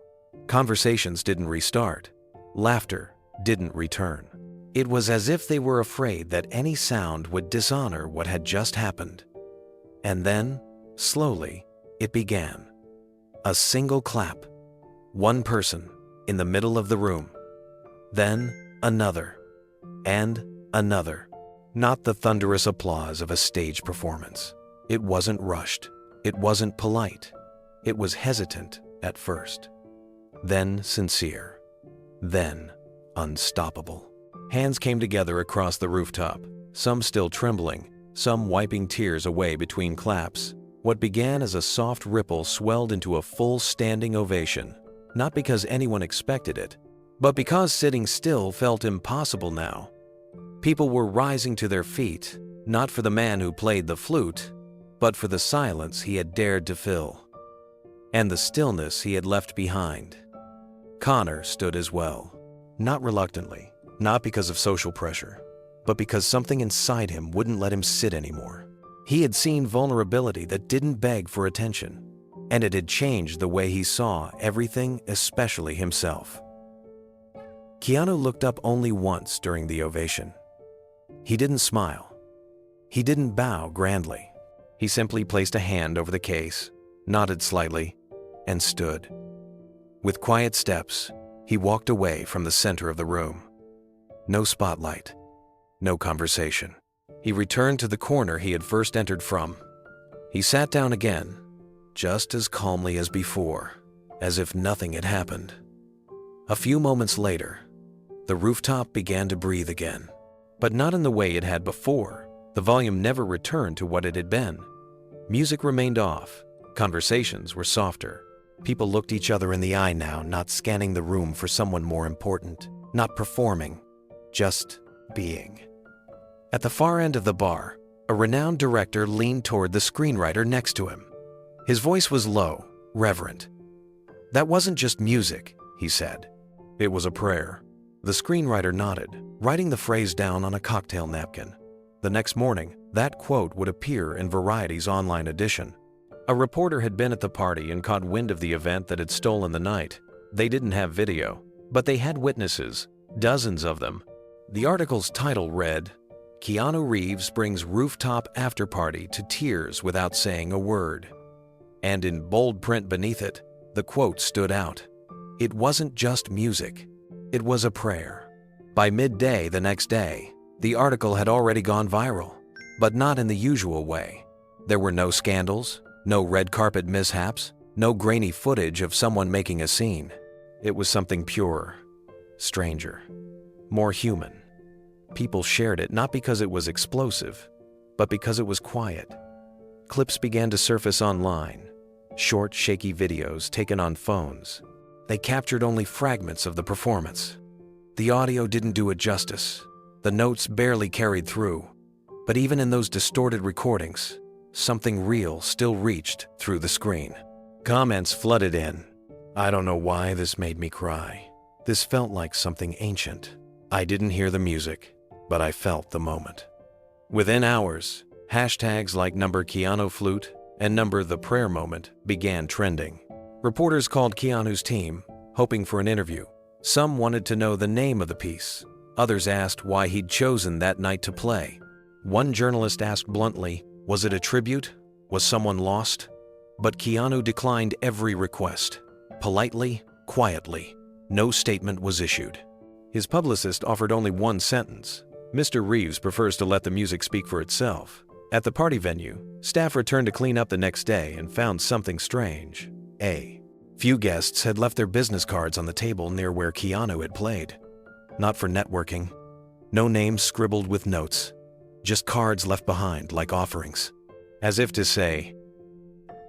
Conversations didn't restart. Laughter didn't return. It was as if they were afraid that any sound would dishonor what had just happened. And then, slowly, it began. A single clap. One person in the middle of the room. Then another. And another. Not the thunderous applause of a stage performance. It wasn't rushed. It wasn't polite. It was hesitant at first. Then sincere. Then unstoppable. Hands came together across the rooftop, some still trembling, some wiping tears away between claps. What began as a soft ripple swelled into a full standing ovation, not because anyone expected it, but because sitting still felt impossible now. People were rising to their feet, not for the man who played the flute, but for the silence he had dared to fill, and the stillness he had left behind. Connor stood as well, not reluctantly, not because of social pressure, but because something inside him wouldn't let him sit anymore. He had seen vulnerability that didn't beg for attention, and it had changed the way he saw everything, especially himself. Keanu looked up only once during the ovation. He didn't smile. He didn't bow grandly. He simply placed a hand over the case, nodded slightly, and stood. With quiet steps, he walked away from the center of the room. No spotlight, no conversation. He returned to the corner he had first entered from. He sat down again, just as calmly as before, as if nothing had happened. A few moments later, the rooftop began to breathe again, but not in the way it had before. The volume never returned to what it had been. Music remained off. Conversations were softer. People looked each other in the eye now, not scanning the room for someone more important, not performing, just being. At the far end of the bar, a renowned director leaned toward the screenwriter next to him. His voice was low, reverent. "That wasn't just music," he said. "It was a prayer." The screenwriter nodded, writing the phrase down on a cocktail napkin. The next morning, that quote would appear in Variety's online edition. A reporter had been at the party and caught wind of the event that had stolen the night. They didn't have video, but they had witnesses, dozens of them. The article's title read, "Keanu Reeves Brings Rooftop Afterparty to Tears Without Saying a Word." And in bold print beneath it, the quote stood out. It wasn't just music. It was a prayer. By midday the next day, the article had already gone viral, but not in the usual way. There were no scandals, no red carpet mishaps, no grainy footage of someone making a scene. It was something purer, stranger, more human. People shared it not because it was explosive, but because it was quiet. Clips began to surface online, short, shaky videos taken on phones. They captured only fragments of the performance. The audio didn't do it justice. The notes barely carried through. But even in those distorted recordings, something real still reached through the screen. Comments flooded in. "I don't know why this made me cry. This felt like something ancient. I didn't hear the music, but I felt the moment." Within hours, hashtags like #KeanuFlute and #The Prayer Moment began trending. Reporters called Keanu's team, hoping for an interview. Some wanted to know the name of the piece. Others asked why he'd chosen that night to play. One journalist asked bluntly, was it a tribute? Was someone lost? But Keanu declined every request. Politely, quietly, no statement was issued. His publicist offered only one sentence. "Mr. Reeves prefers to let the music speak for itself." At the party venue, staff returned to clean up the next day and found something strange. Few guests had left their business cards on the table near where Keanu had played. Not for networking. No names scribbled with notes. Just cards left behind like offerings. As if to say,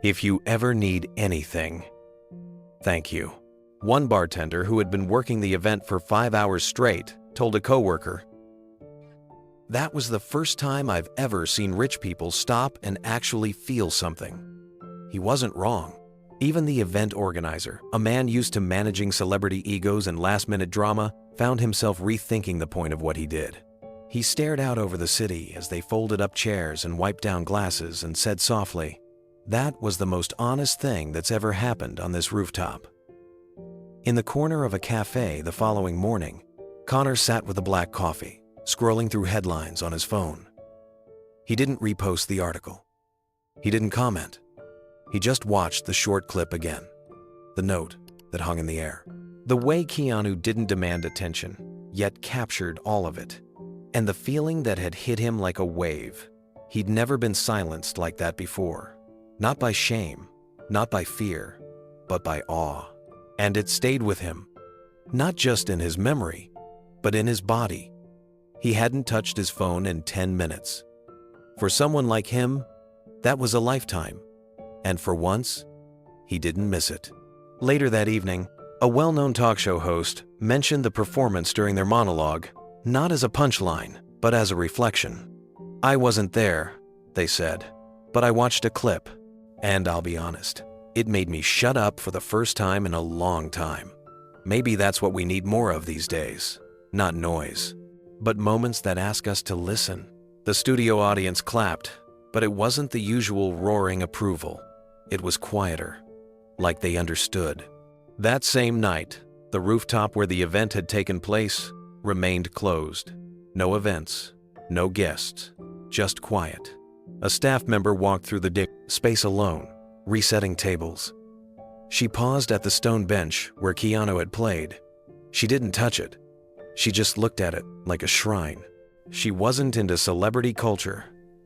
"If you ever need anything, thank you." One bartender who had been working the event for 5 hours straight told a coworker, "That was the first time I've ever seen rich people stop and actually feel something." He wasn't wrong. Even the event organizer, a man used to managing celebrity egos and last-minute drama, found himself rethinking the point of what he did. He stared out over the city as they folded up chairs and wiped down glasses and said softly, "That was the most honest thing that's ever happened on this rooftop." In the corner of a cafe the following morning, Connor sat with a black coffee, scrolling through headlines on his phone. He didn't repost the article. He didn't comment. He just watched the short clip again, the note that hung in the air. The way Keanu didn't demand attention, yet captured all of it. And the feeling that had hit him like a wave. He'd never been silenced like that before. Not by shame, not by fear, but by awe. And it stayed with him, not just in his memory, but in his body. He hadn't touched his phone in 10 minutes. For someone like him, that was a lifetime. And for once, he didn't miss it. Later that evening, a well-known talk show host mentioned the performance during their monologue, not as a punchline, but as a reflection. "I wasn't there," they said, "but I watched a clip, and I'll be honest, it made me shut up for the first time in a long time." Maybe that's what we need more of these days. Not noise, but moments that ask us to listen. The studio audience clapped, but it wasn't the usual roaring approval. It was quieter, like they understood. That same night, the rooftop where the event had taken place remained closed. No events, no guests, just quiet. A staff member walked through the space alone, resetting tables. She paused at the stone bench where Keanu had played. She didn't touch it. She just looked at it like a shrine. She wasn't into celebrity culture,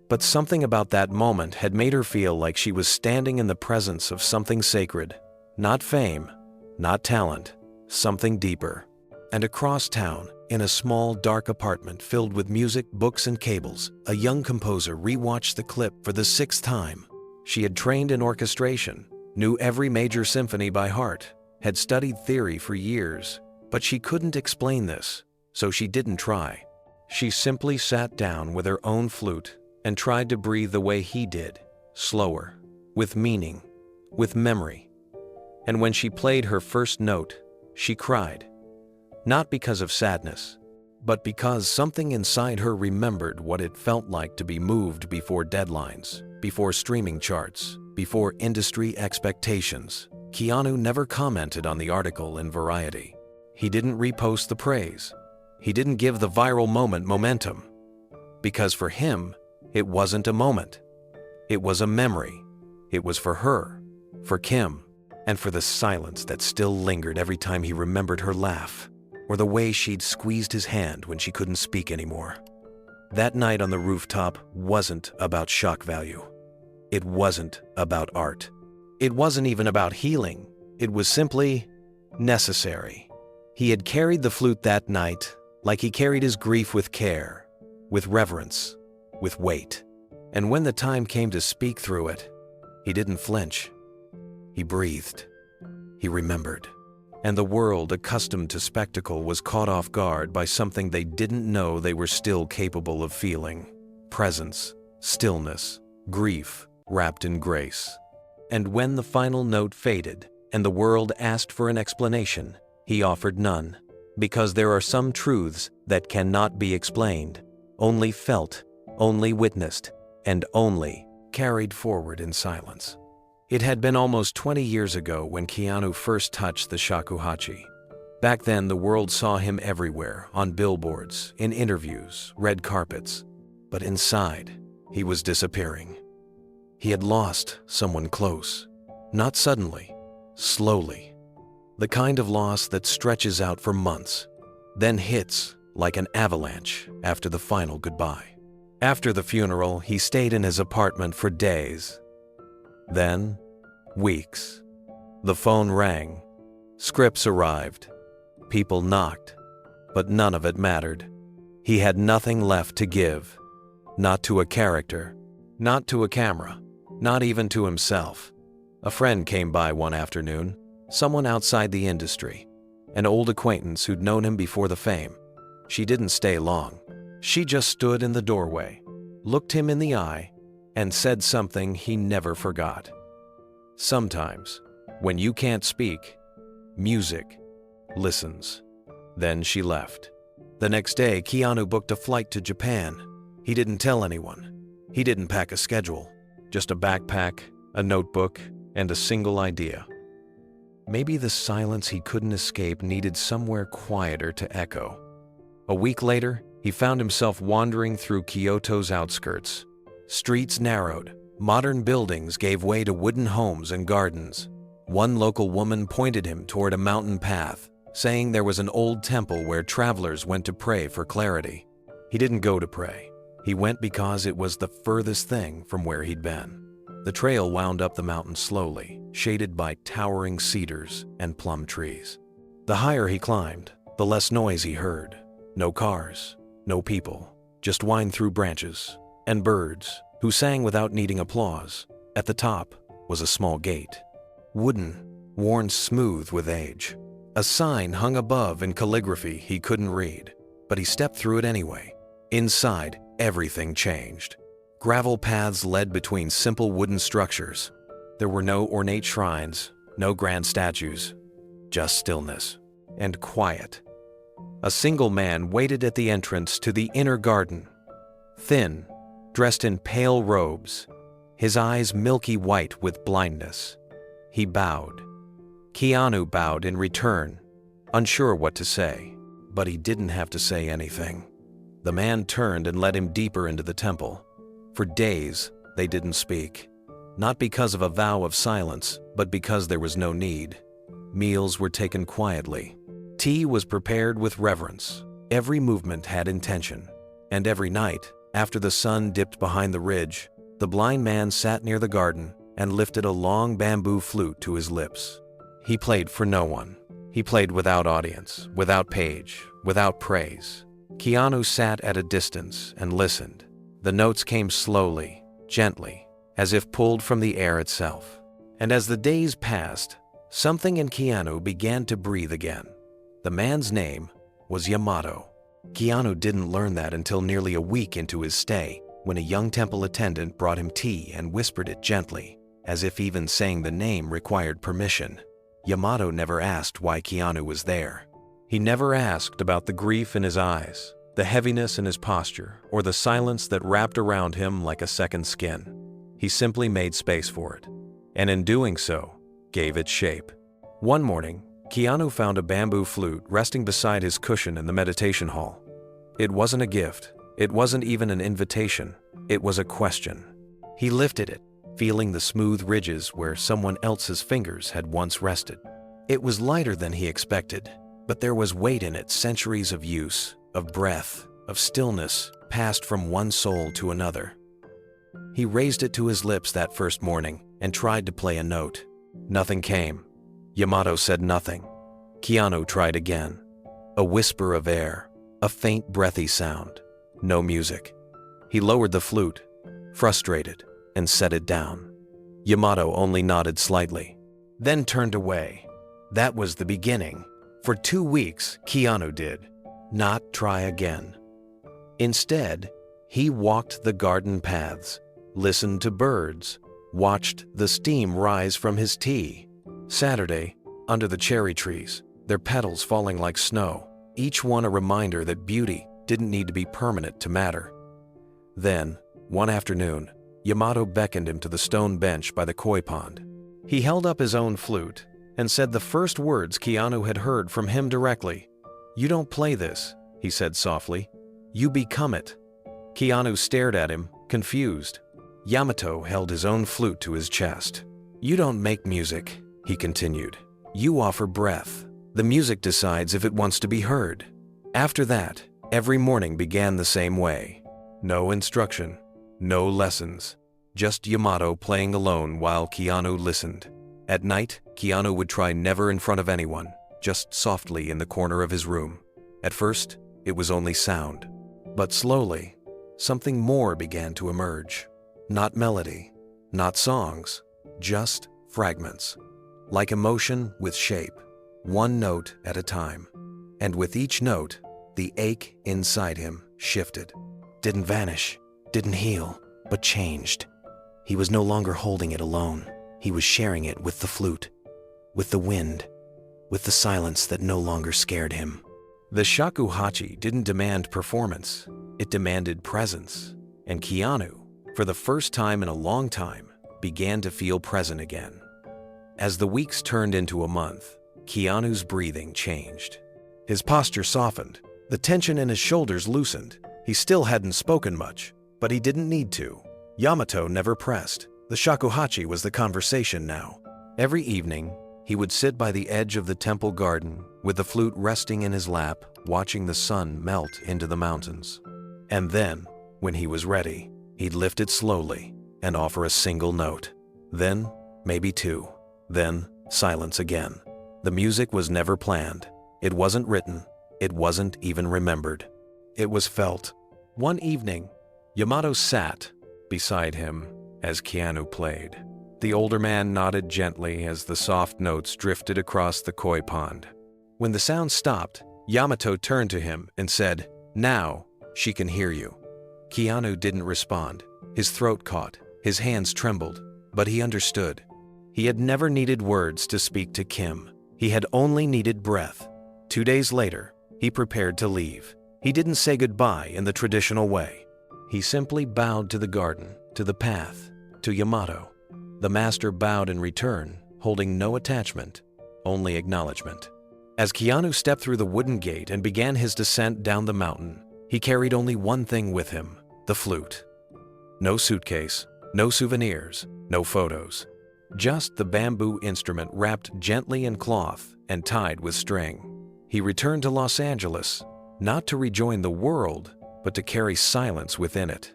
but something about that moment had made her feel like she was standing in the presence of something sacred. Not fame, not talent, something deeper. And across town, in a small, dark apartment filled with music, books, and cables, a young composer rewatched the clip for the 6th time. She had trained in orchestration, knew every major symphony by heart, had studied theory for years, but she couldn't explain this, so she didn't try. She simply sat down with her own flute and tried to breathe the way he did, slower, with meaning, with memory. And when she played her first note, she cried. Not because of sadness, but because something inside her remembered what it felt like to be moved before deadlines, before streaming charts, before industry expectations. Keanu never commented on the article in Variety. He didn't repost the praise. He didn't give the viral moment momentum. Because for him, it wasn't a moment. It was a memory. It was for her, for Kim, and for the silence that still lingered every time he remembered her laugh, or the way she'd squeezed his hand when she couldn't speak anymore. That night on the rooftop wasn't about shock value. It wasn't about art. It wasn't even about healing. It was simply necessary. He had carried the flute that night like he carried his grief with care, with reverence, with weight. And when the time came to speak through it, he didn't flinch. He breathed. He remembered. And the world, accustomed to spectacle, was caught off guard by something they didn't know they were still capable of feeling. Presence, stillness, grief wrapped in grace. And when the final note faded and the world asked for an explanation, he offered none. Because there are some truths that cannot be explained, only felt, only witnessed, and only carried forward in silence. It had been almost 20 years ago when Keanu first touched the shakuhachi. Back then, the world saw him everywhere, on billboards, in interviews, red carpets. But inside, he was disappearing. He had lost someone close. Not suddenly, slowly. The kind of loss that stretches out for months, then hits like an avalanche after the final goodbye. After the funeral, he stayed in his apartment for days. Then, weeks. The phone rang. Scripts arrived. People knocked. But none of it mattered. He had nothing left to give. Not to a character. Not to a camera. Not even to himself. A friend came by one afternoon. Someone outside the industry. An old acquaintance who'd known him before the fame. She didn't stay long. She just stood in the doorway, looked him in the eye, and said something he never forgot. Sometimes, when you can't speak, music listens. Then she left. The next day, Keanu booked a flight to Japan. He didn't tell anyone. He didn't pack a schedule, just a backpack, a notebook, and a single idea. Maybe the silence he couldn't escape needed somewhere quieter to echo. A week later, he found himself wandering through Kyoto's outskirts. Streets narrowed. Modern buildings gave way to wooden homes and gardens. One local woman pointed him toward a mountain path, saying there was an old temple where travelers went to pray for clarity. He didn't go to pray. He went because it was the furthest thing from where he'd been. The trail wound up the mountain slowly, shaded by towering cedars and plum trees. The higher he climbed, the less noise he heard. No cars, no people, just wind through branches, and birds who sang without needing applause. At the top was a small gate, wooden, worn smooth with age. A sign hung above in calligraphy he couldn't read, but he stepped through it anyway. Inside, everything changed. Gravel paths led between simple wooden structures. There were no ornate shrines, no grand statues, just stillness and quiet. A single man waited at the entrance to the inner garden. Thin, dressed in pale robes, his eyes milky white with blindness. He bowed. Keanu bowed in return, unsure what to say, but he didn't have to say anything. The man turned and led him deeper into the temple. For days, they didn't speak, not because of a vow of silence, but because there was no need. Meals were taken quietly. Tea was prepared with reverence. Every movement had intention. And every night, after the sun dipped behind the ridge, the blind man sat near the garden and lifted a long bamboo flute to his lips. He played for no one. He played without audience, without page, without praise. Keanu sat at a distance and listened. The notes came slowly, gently, as if pulled from the air itself. And as the days passed, something in Keanu began to breathe again. The man's name was Yamato. Keanu didn't learn that until nearly a week into his stay, when a young temple attendant brought him tea and whispered it gently, as if even saying the name required permission. Yamato never asked why Keanu was there. He never asked about the grief in his eyes, the heaviness in his posture, or the silence that wrapped around him like a second skin. He simply made space for it, and in doing so, gave it shape. One morning, Keanu found a bamboo flute resting beside his cushion in the meditation hall. It wasn't a gift. It wasn't even an invitation. It was a question. He lifted it, feeling the smooth ridges where someone else's fingers had once rested. It was lighter than he expected, but there was weight in it, centuries of use, of breath, of stillness, passed from one soul to another. He raised it to his lips that first morning and tried to play a note. Nothing came. Yamato said nothing. Keanu tried again. A whisper of air, a faint breathy sound. No music. He lowered the flute, frustrated, and set it down. Yamato only nodded slightly, then turned away. That was the beginning. For 2 weeks, Keanu did not try again. Instead, he walked the garden paths, listened to birds, watched the steam rise from his tea. Saturday, under the cherry trees, their petals falling like snow, each one a reminder that beauty didn't need to be permanent to matter. Then, one afternoon, Yamato beckoned him to the stone bench by the koi pond. He held up his own flute and said the first words Keanu had heard from him directly. "You don't play this," he said softly. "You become it." Keanu stared at him, confused. Yamato held his own flute to his chest. "You don't make music," he continued. "You offer breath. The music decides if it wants to be heard." After that, every morning began the same way. No instruction, no lessons, just Yamato playing alone while Keanu listened. At night, Keanu would try never in front of anyone, just softly in the corner of his room. At first, it was only sound. But slowly, something more began to emerge. Not melody, not songs, just fragments. Like emotion with shape, one note at a time. And with each note, the ache inside him shifted. Didn't vanish, didn't heal, but changed. He was no longer holding it alone. He was sharing it with the flute, with the wind, with the silence that no longer scared him. The shakuhachi didn't demand performance. It demanded presence. And Keanu, for the first time in a long time, began to feel present again. As the weeks turned into a month, Keanu's breathing changed. His posture softened. The tension in his shoulders loosened. He still hadn't spoken much, but he didn't need to. Yamato never pressed. The shakuhachi was the conversation now. Every evening, he would sit by the edge of the temple garden with the flute resting in his lap, watching the sun melt into the mountains. And then, when he was ready, he'd lift it slowly and offer a single note. Then, maybe two. Then, silence again. The music was never planned. It wasn't written. It wasn't even remembered. It was felt. One evening, Yamato sat beside him as Keanu played. The older man nodded gently as the soft notes drifted across the koi pond. When the sound stopped, Yamato turned to him and said, "Now, she can hear you." Keanu didn't respond. His throat caught, his hands trembled, but he understood. He had never needed words to speak to Kim. He had only needed breath. 2 days later, he prepared to leave. He didn't say goodbye in the traditional way. He simply bowed to the garden, to the path, to Yamato. The master bowed in return, holding no attachment, only acknowledgement. As Keanu stepped through the wooden gate and began his descent down the mountain, he carried only one thing with him, the flute. No suitcase, no souvenirs, no photos. Just the bamboo instrument wrapped gently in cloth and tied with string. He returned to Los Angeles, not to rejoin the world, but to carry silence within it.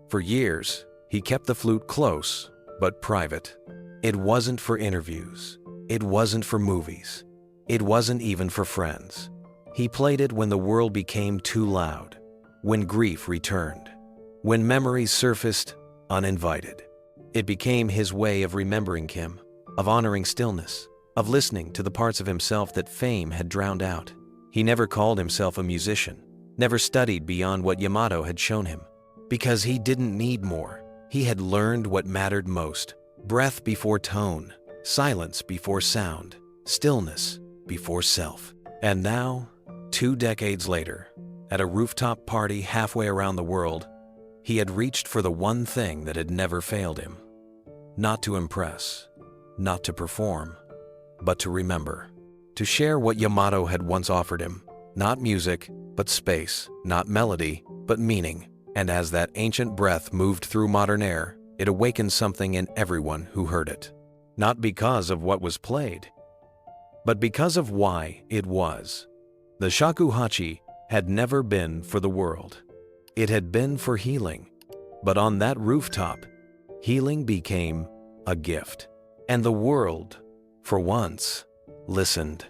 For years, he kept the flute close, but private. It wasn't for interviews. It wasn't for movies. It wasn't even for friends. He played it when the world became too loud, when grief returned, when memories surfaced uninvited. It became his way of remembering Kim, of honoring stillness, of listening to the parts of himself that fame had drowned out. He never called himself a musician, never studied beyond what Yamato had shown him, because he didn't need more. He had learned what mattered most: breath before tone, silence before sound, Stillness before self. And now, 2 decades later, at a rooftop party halfway around the world, he had reached for the one thing that had never failed him. Not to impress, not to perform, but to remember. To share what Yamato had once offered him. Not music, but space. Not melody, but meaning. And as that ancient breath moved through modern air, it awakened something in everyone who heard it. Not because of what was played, but because of why it was. The shakuhachi had never been for the world. It had been for healing. But on that rooftop, healing became a gift. And the world, for once, listened.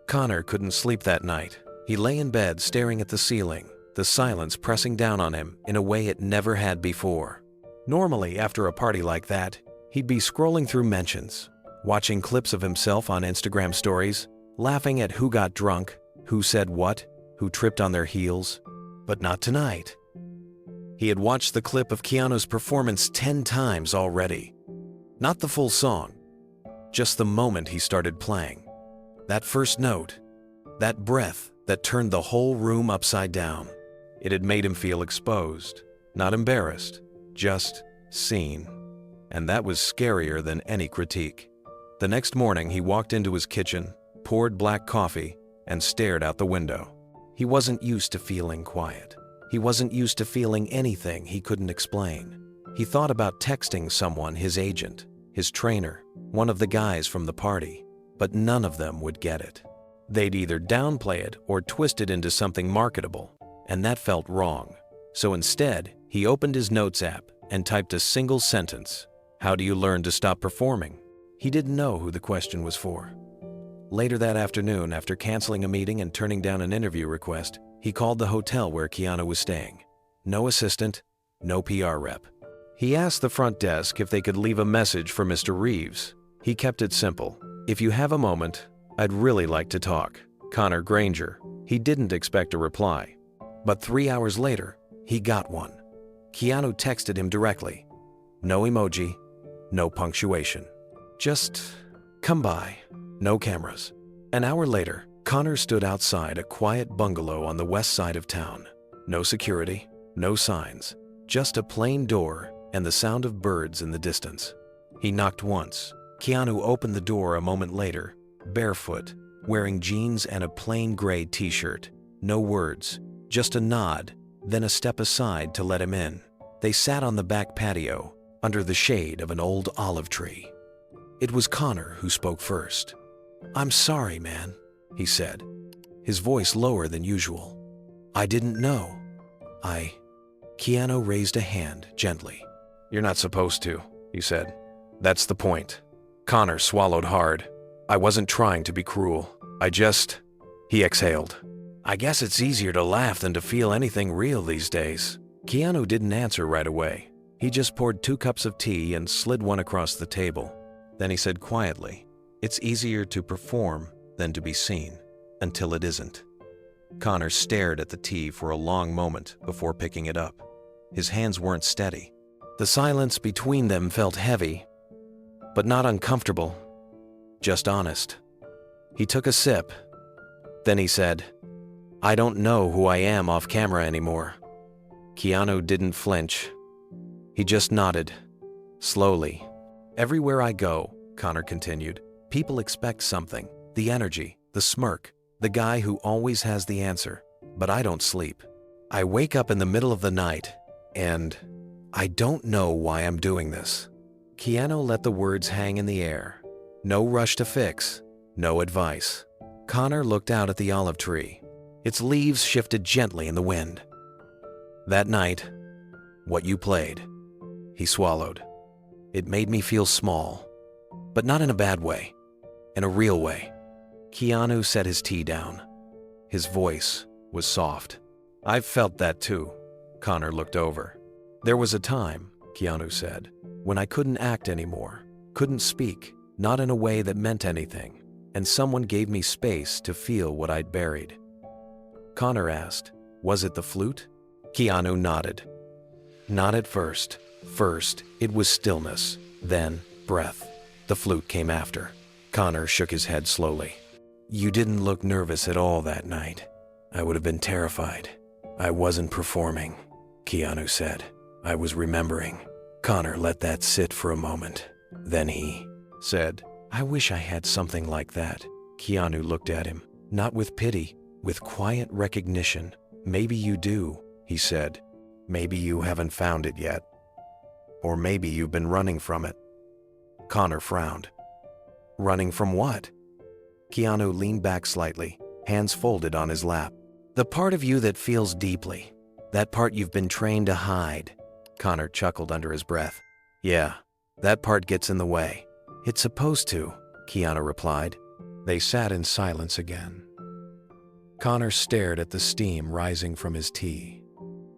Connor couldn't sleep that night. He lay in bed staring at the ceiling, the silence pressing down on him in a way it never had before. Normally, after a party like that, he'd be scrolling through mentions, watching clips of himself on Instagram stories, laughing at who got drunk, who said what, who tripped on their heels. But not tonight. He had watched the clip of Keanu's performance 10 times already. Not the full song, just the moment he started playing. That first note, that breath that turned the whole room upside down. It had made him feel exposed, not embarrassed, just seen. And that was scarier than any critique. The next morning, he walked into his kitchen, poured black coffee, and stared out the window. He wasn't used to feeling quiet. He wasn't used to feeling anything he couldn't explain. He thought about texting someone, his agent, his trainer, one of the guys from the party, but none of them would get it. They'd either downplay it or twist it into something marketable, and that felt wrong. So instead, he opened his notes app and typed a single sentence. How do you learn to stop performing? He didn't know who the question was for. Later that afternoon, after canceling a meeting and turning down an interview request, he called the hotel where Keanu was staying. No assistant, no PR rep. He asked the front desk if they could leave a message for Mr. Reeves. He kept it simple. If you have a moment, I'd really like to talk. Connor Granger. He didn't expect a reply. But 3 hours later, he got one. Keanu texted him directly. No emoji, no punctuation. Just come by. No cameras. An hour later, Connor stood outside a quiet bungalow on the west side of town. No security, no signs, just a plain door and the sound of birds in the distance. He knocked once. Keanu opened the door a moment later, barefoot, wearing jeans and a plain gray t-shirt. No words, just a nod, then a step aside to let him in. They sat on the back patio, under the shade of an old olive tree. It was Connor who spoke first. I'm sorry, man, he said, his voice lower than usual. I didn't know. Keanu raised a hand gently. You're not supposed to, he said. That's the point. Connor swallowed hard. I wasn't trying to be cruel. He exhaled. I guess it's easier to laugh than to feel anything real these days. Keanu didn't answer right away. He just poured 2 cups of tea and slid one across the table. Then he said quietly, it's easier to perform than to be seen, until it isn't. Connor stared at the tea for a long moment before picking it up. His hands weren't steady. The silence between them felt heavy, but not uncomfortable, just honest. He took a sip. Then he said, I don't know who I am off camera anymore. Keanu didn't flinch. He just nodded, slowly. Everywhere I go, Connor continued, people expect something, the energy, the smirk, the guy who always has the answer. But I don't sleep. I wake up in the middle of the night, and I don't know why I'm doing this. Keanu let the words hang in the air. No rush to fix, no advice. Connor looked out at the olive tree. Its leaves shifted gently in the wind. That night, what you played, he swallowed. It made me feel small, but not in a bad way, in a real way. Keanu set his tea down. His voice was soft. I've felt that too. Connor looked over. There was a time, Keanu said, when I couldn't act anymore, couldn't speak, not in a way that meant anything, and someone gave me space to feel what I'd buried. Connor asked, was it the flute? Keanu nodded. Not at first. First, it was stillness, then breath. The flute came after. Connor shook his head slowly. You didn't look nervous at all that night. I would have been terrified. I wasn't performing, Keanu said. I was remembering. Connor let that sit for a moment. Then he said, I wish I had something like that. Keanu looked at him, not with pity, with quiet recognition. Maybe you do, he said. Maybe you haven't found it yet. Or maybe you've been running from it. Connor frowned. Running from what? Keanu leaned back slightly, hands folded on his lap. The part of you that feels deeply. That part you've been trained to hide. Connor chuckled under his breath. Yeah, that part gets in the way. It's supposed to, Keanu replied. They sat in silence again. Connor stared at the steam rising from his tea,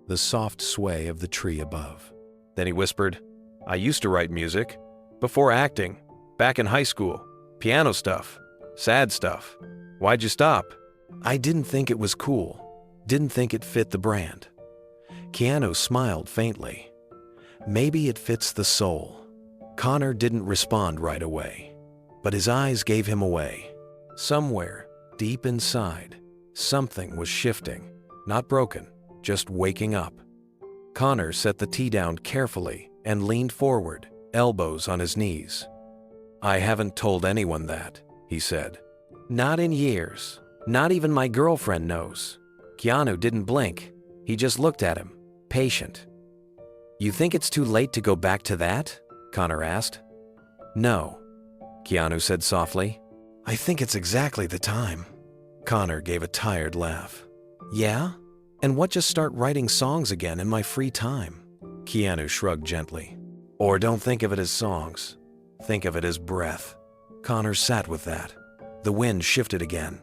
the soft sway of the tree above. Then he whispered, I used to write music. Before acting. Back in high school. Piano stuff. Sad stuff. Why'd you stop? I didn't think it was cool. Didn't think it fit the brand. Keanu smiled faintly. Maybe it fits the soul. Connor didn't respond right away, but his eyes gave him away. Somewhere, deep inside, something was shifting. Not broken, just waking up. Connor set the tea down carefully and leaned forward, elbows on his knees. I haven't told anyone that, he said. Not in years. Not even my girlfriend knows. Keanu didn't blink. He just looked at him, patient. You think it's too late to go back to that? Connor asked. No, Keanu said softly. I think it's exactly the time. Connor gave a tired laugh. Yeah? And what, just start writing songs again in my free time? Keanu shrugged gently. Or don't think of it as songs. Think of it as breath. Connor sat with that. The wind shifted again.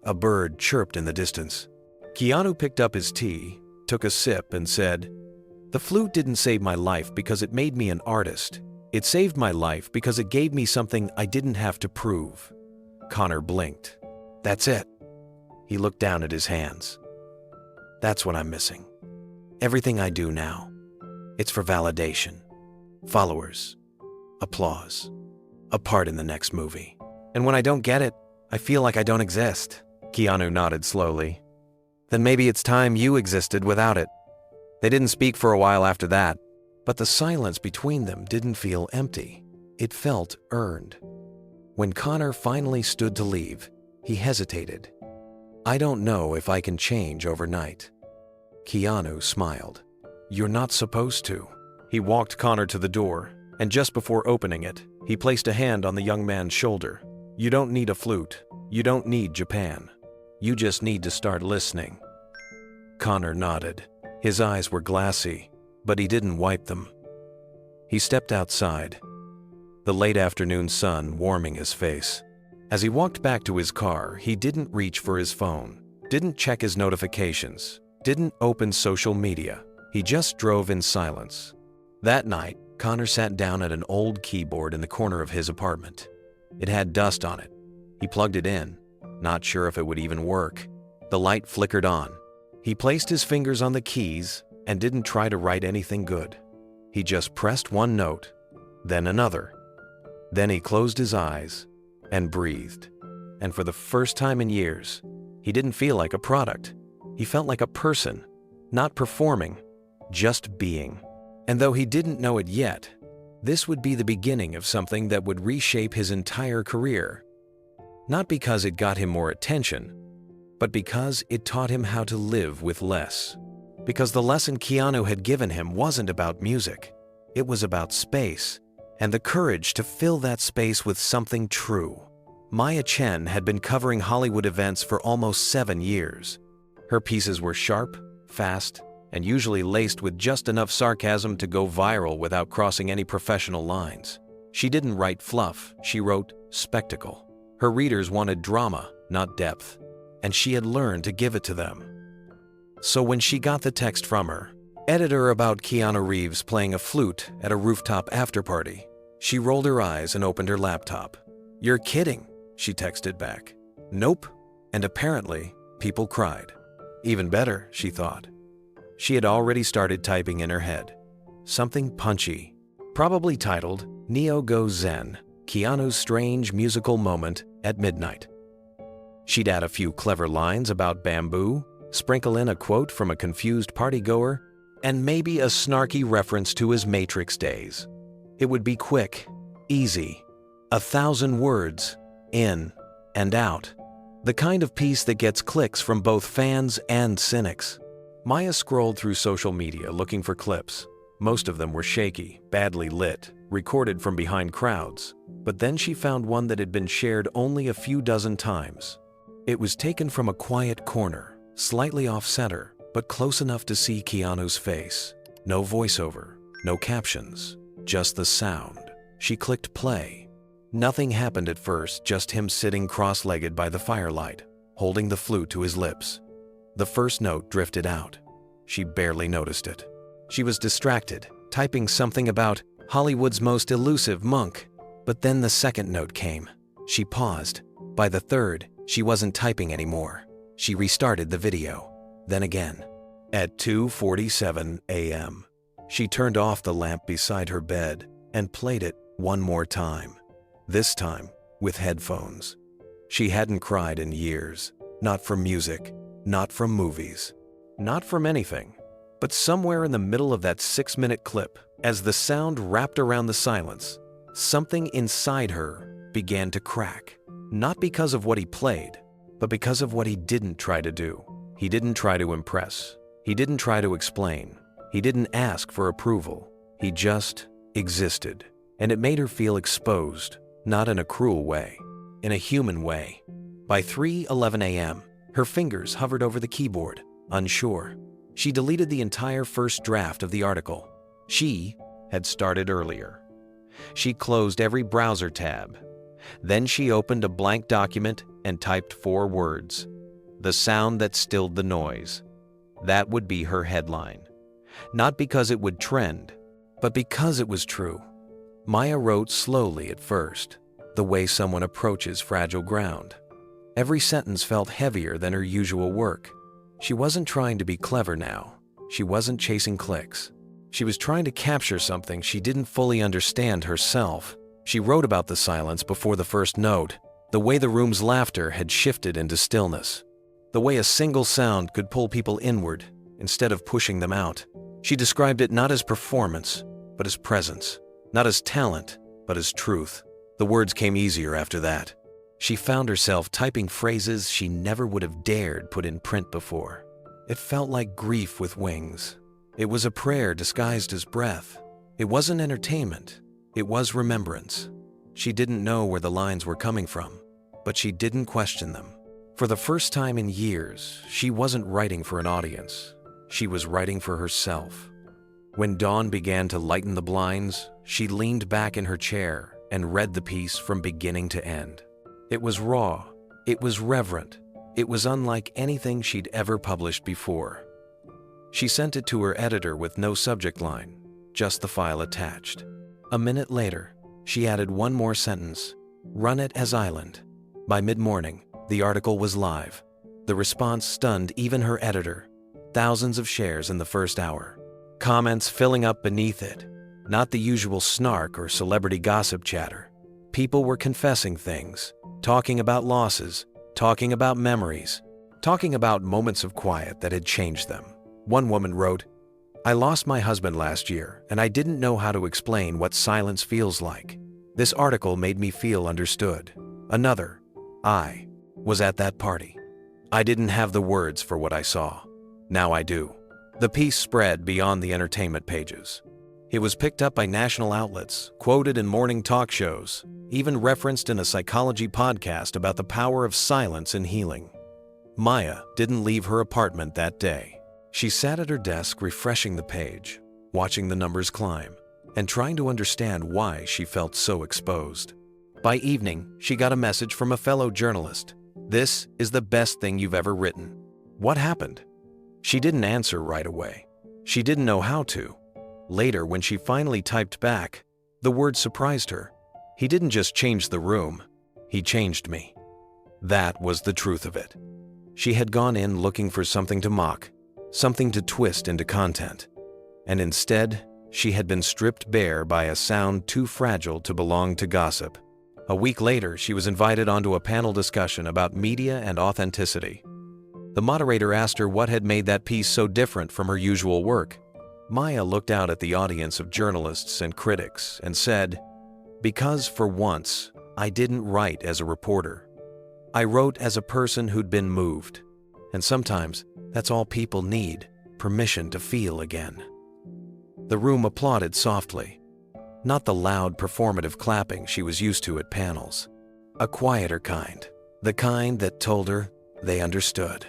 A bird chirped in the distance. Keanu picked up his tea, took a sip, and said, The flute didn't save my life because it made me an artist. It saved my life because it gave me something I didn't have to prove. Connor blinked. That's it. He looked down at his hands. That's what I'm missing. Everything I do now, it's for validation, followers, applause, a part in the next movie. And when I don't get it, I feel like I don't exist. Keanu nodded slowly. Then maybe it's time you existed without it. They didn't speak for a while after that, but the silence between them didn't feel empty. It felt earned. When Connor finally stood to leave, he hesitated. I don't know if I can change overnight. Keanu smiled. You're not supposed to. He walked Connor to the door, and just before opening it, he placed a hand on the young man's shoulder. You don't need a flute. You don't need Japan. You just need to start listening. Connor nodded. His eyes were glassy, but he didn't wipe them. He stepped outside, the late afternoon sun warming his face. As he walked back to his car, he didn't reach for his phone, didn't check his notifications, didn't open social media. He just drove in silence. That night, Connor sat down at an old keyboard in the corner of his apartment. It had dust on it. He plugged it in, not sure if it would even work. The light flickered on. He placed his fingers on the keys and didn't try to write anything good. He just pressed one note, then another. Then he closed his eyes and breathed. And for the first time in years, he didn't feel like a product. He felt like a person, not performing, just being. And though he didn't know it yet, this would be the beginning of something that would reshape his entire career. Not because it got him more attention, but because it taught him how to live with less. Because the lesson Keanu had given him wasn't about music. It was about space, and the courage to fill that space with something true. Maya Chen had been covering Hollywood events for almost 7 years. Her pieces were sharp, fast, and usually laced with just enough sarcasm to go viral without crossing any professional lines. She didn't write fluff, she wrote spectacle. Her readers wanted drama, not depth, and she had learned to give it to them. So when she got the text from her editor about Keanu Reeves playing a flute at a rooftop after-party, she rolled her eyes and opened her laptop. You're kidding, she texted back. Nope, and apparently, people cried. Even better, she thought. She had already started typing in her head. Something punchy, probably titled Neo Go Zen, Keanu's strange musical moment at midnight. She'd add a few clever lines about bamboo, sprinkle in a quote from a confused partygoer, and maybe a snarky reference to his Matrix days. It would be quick, easy, 1,000 words, in and out. The kind of piece that gets clicks from both fans and cynics. Maya scrolled through social media looking for clips. Most of them were shaky, badly lit, recorded from behind crowds. But then she found one that had been shared only a few dozen times. It was taken from a quiet corner, slightly off-center, but close enough to see Keanu's face. No voiceover, no captions, just the sound. She clicked play. Nothing happened at first, just him sitting cross-legged by the firelight, holding the flute to his lips. The first note drifted out. She barely noticed it. She was distracted, typing something about Hollywood's most elusive monk. But then the second note came. She paused. By the third, she wasn't typing anymore. She restarted the video. Then again. At 2:47 a.m., she turned off the lamp beside her bed and played it one more time. This time, with headphones. She hadn't cried in years. Not from music, not from movies, not from anything. But somewhere in the middle of that 6-minute clip, as the sound wrapped around the silence, something inside her began to crack. Not because of what he played, but because of what he didn't try to do. He didn't try to impress. He didn't try to explain. He didn't ask for approval. He just existed. And it made her feel exposed, not in a cruel way, in a human way. By 3:11 a.m., her fingers hovered over the keyboard, unsure. She deleted the entire first draft of the article. She had started earlier. She closed every browser tab. Then she opened a blank document and typed 4 words. The sound that stilled the noise. That would be her headline. Not because it would trend, but because it was true. Maya wrote slowly at first, the way someone approaches fragile ground. Every sentence felt heavier than her usual work. She wasn't trying to be clever now. She wasn't chasing clicks. She was trying to capture something she didn't fully understand herself. She wrote about the silence before the first note, the way the room's laughter had shifted into stillness, the way a single sound could pull people inward instead of pushing them out. She described it not as performance, but as presence, not as talent, but as truth. The words came easier after that. She found herself typing phrases she never would have dared put in print before. It felt like grief with wings. It was a prayer disguised as breath. It wasn't entertainment. It was remembrance. She didn't know where the lines were coming from, but she didn't question them. For the first time in years, she wasn't writing for an audience. She was writing for herself. When dawn began to lighten the blinds, she leaned back in her chair and read the piece from beginning to end. It was raw. It was reverent. It was unlike anything she'd ever published before. She sent it to her editor with no subject line, just the file attached. A minute later, she added one more sentence, "Run it as Island." By mid-morning, the article was live. The response stunned even her editor. Thousands of shares in the first hour. Comments filling up beneath it. Not the usual snark or celebrity gossip chatter. People were confessing things, talking about losses, talking about memories, talking about moments of quiet that had changed them. One woman wrote, "I lost my husband last year, and I didn't know how to explain what silence feels like. This article made me feel understood." Another, "I was at that party. I didn't have the words for what I saw. Now I do." The piece spread beyond the entertainment pages. It was picked up by national outlets, quoted in morning talk shows, even referenced in a psychology podcast about the power of silence in healing. Maya didn't leave her apartment that day. She sat at her desk refreshing the page, watching the numbers climb, and trying to understand why she felt so exposed. By evening, she got a message from a fellow journalist. "This is the best thing you've ever written." What happened? She didn't answer right away. She didn't know how to. Later, when she finally typed back, the words surprised her. "He didn't just change the room, he changed me." That was the truth of it. She had gone in looking for something to mock, something to twist into content. And instead, she had been stripped bare by a sound too fragile to belong to gossip. A week later, she was invited onto a panel discussion about media and authenticity. The moderator asked her what had made that piece so different from her usual work. Maya looked out at the audience of journalists and critics and said, "Because for once, I didn't write as a reporter. I wrote as a person who'd been moved. And sometimes, that's all people need, permission to feel again." The room applauded softly. Not the loud performative clapping she was used to at panels. A quieter kind. The kind that told her they understood.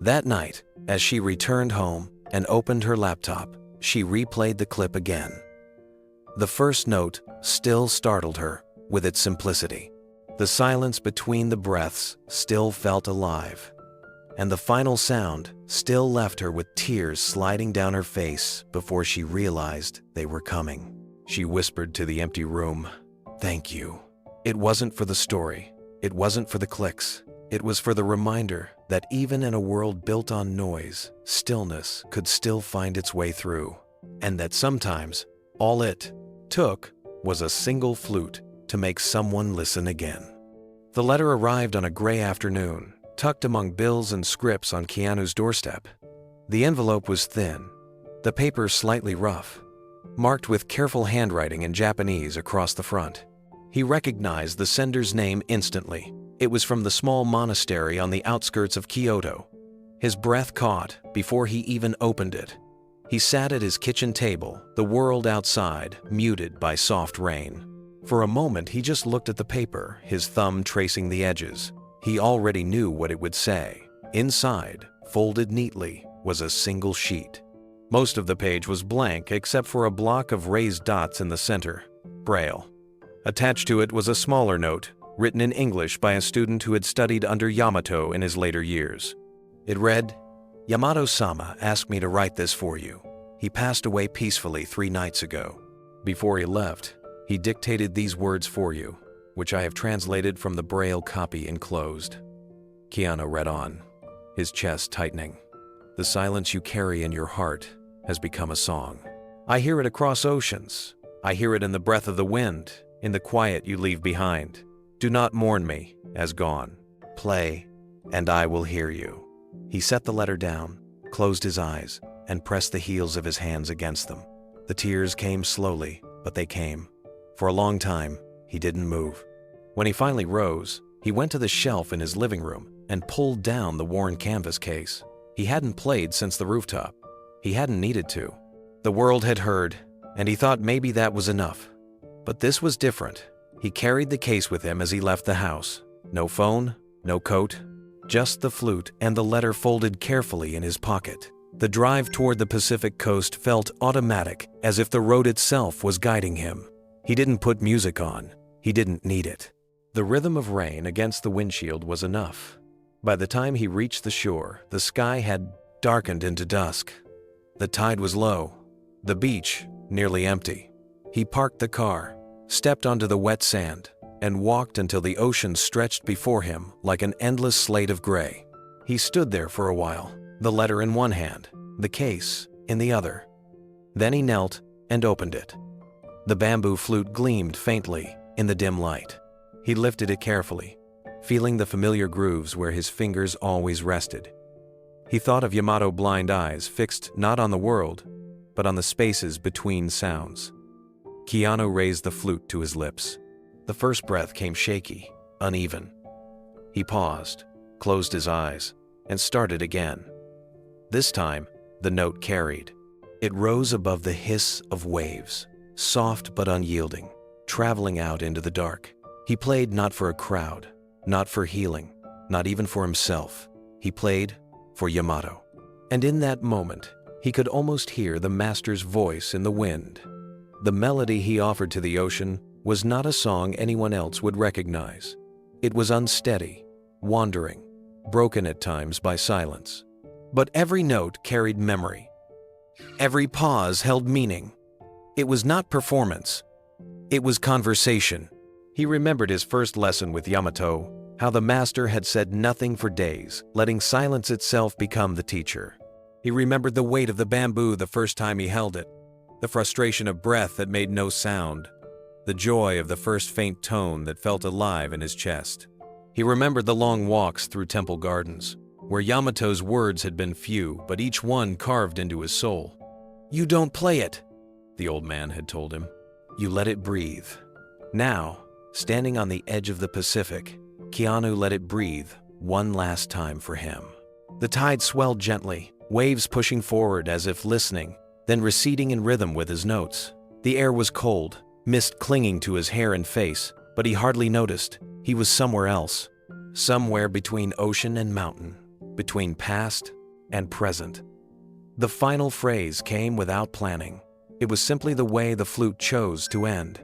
That night, as she returned home and opened her laptop, she replayed the clip again. The first note still startled her with its simplicity. The silence between the breaths still felt alive. And the final sound still left her with tears sliding down her face before she realized they were coming. She whispered to the empty room, "Thank you." It wasn't for the story. It wasn't for the clicks. It was for the reminder that even in a world built on noise, stillness could still find its way through. And that sometimes, all it took was a single flute to make someone listen again. The letter arrived on a gray afternoon, tucked among bills and scripts on Keanu's doorstep. The envelope was thin, the paper slightly rough, marked with careful handwriting in Japanese across the front. He recognized the sender's name instantly. It was from the small monastery on the outskirts of Kyoto. His breath caught before he even opened it. He sat at his kitchen table, the world outside muted by soft rain. For a moment, he just looked at the paper, his thumb tracing the edges. He already knew what it would say. Inside, folded neatly, was a single sheet. Most of the page was blank except for a block of raised dots in the center, Braille. Attached to it was a smaller note, written in English by a student who had studied under Yamato in his later years. It read, "Yamato-sama asked me to write this for you. He passed away peacefully 3 nights ago. Before he left, he dictated these words for you, which I have translated from the Braille copy enclosed." Keanu read on, his chest tightening. "The silence you carry in your heart has become a song. I hear it across oceans. I hear it in the breath of the wind, in the quiet you leave behind. Do not mourn me as gone. Play, and I will hear you." He set the letter down, closed his eyes, and pressed the heels of his hands against them. The tears came slowly, but they came. For a long time, he didn't move. When he finally rose, he went to the shelf in his living room and pulled down the worn canvas case. He hadn't played since the rooftop. He hadn't needed to. The world had heard, and he thought maybe that was enough. But this was different. He carried the case with him as he left the house. No phone, no coat, just the flute and the letter folded carefully in his pocket. The drive toward the Pacific coast felt automatic, as if the road itself was guiding him. He didn't put music on. He didn't need it. The rhythm of rain against the windshield was enough. By the time he reached the shore, the sky had darkened into dusk. The tide was low, the beach nearly empty. He parked the car, stepped onto the wet sand, and walked until the ocean stretched before him like an endless slate of gray. He stood there for a while, the letter in one hand, the case in the other. Then he knelt and opened it. The bamboo flute gleamed faintly in the dim light. He lifted it carefully, feeling the familiar grooves where his fingers always rested. He thought of Yamato blind eyes fixed not on the world, but on the spaces between sounds. Keanu raised the flute to his lips. The first breath came shaky, uneven. He paused, closed his eyes, and started again. This time, the note carried. It rose above the hiss of waves, soft but unyielding, traveling out into the dark. He played not for a crowd, not for healing, not even for himself. He played for Yamato. And in that moment, he could almost hear the master's voice in the wind. The melody he offered to the ocean was not a song anyone else would recognize. It was unsteady, wandering, broken at times by silence. But every note carried memory. Every pause held meaning. It was not performance. It was conversation. He remembered his first lesson with Yamato, how the master had said nothing for days, letting silence itself become the teacher. He remembered the weight of the bamboo the first time he held it, the frustration of breath that made no sound, the joy of the first faint tone that felt alive in his chest. He remembered the long walks through temple gardens, where Yamato's words had been few, but each one carved into his soul. "You don't play it," the old man had told him. "You let it breathe." Now, standing on the edge of the Pacific, Keanu let it breathe one last time for him. The tide swelled gently, waves pushing forward as if listening, then receding in rhythm with his notes. The air was cold, mist clinging to his hair and face, but he hardly noticed. He was somewhere else, somewhere between ocean and mountain, between past and present. The final phrase came without planning. It was simply the way the flute chose to end.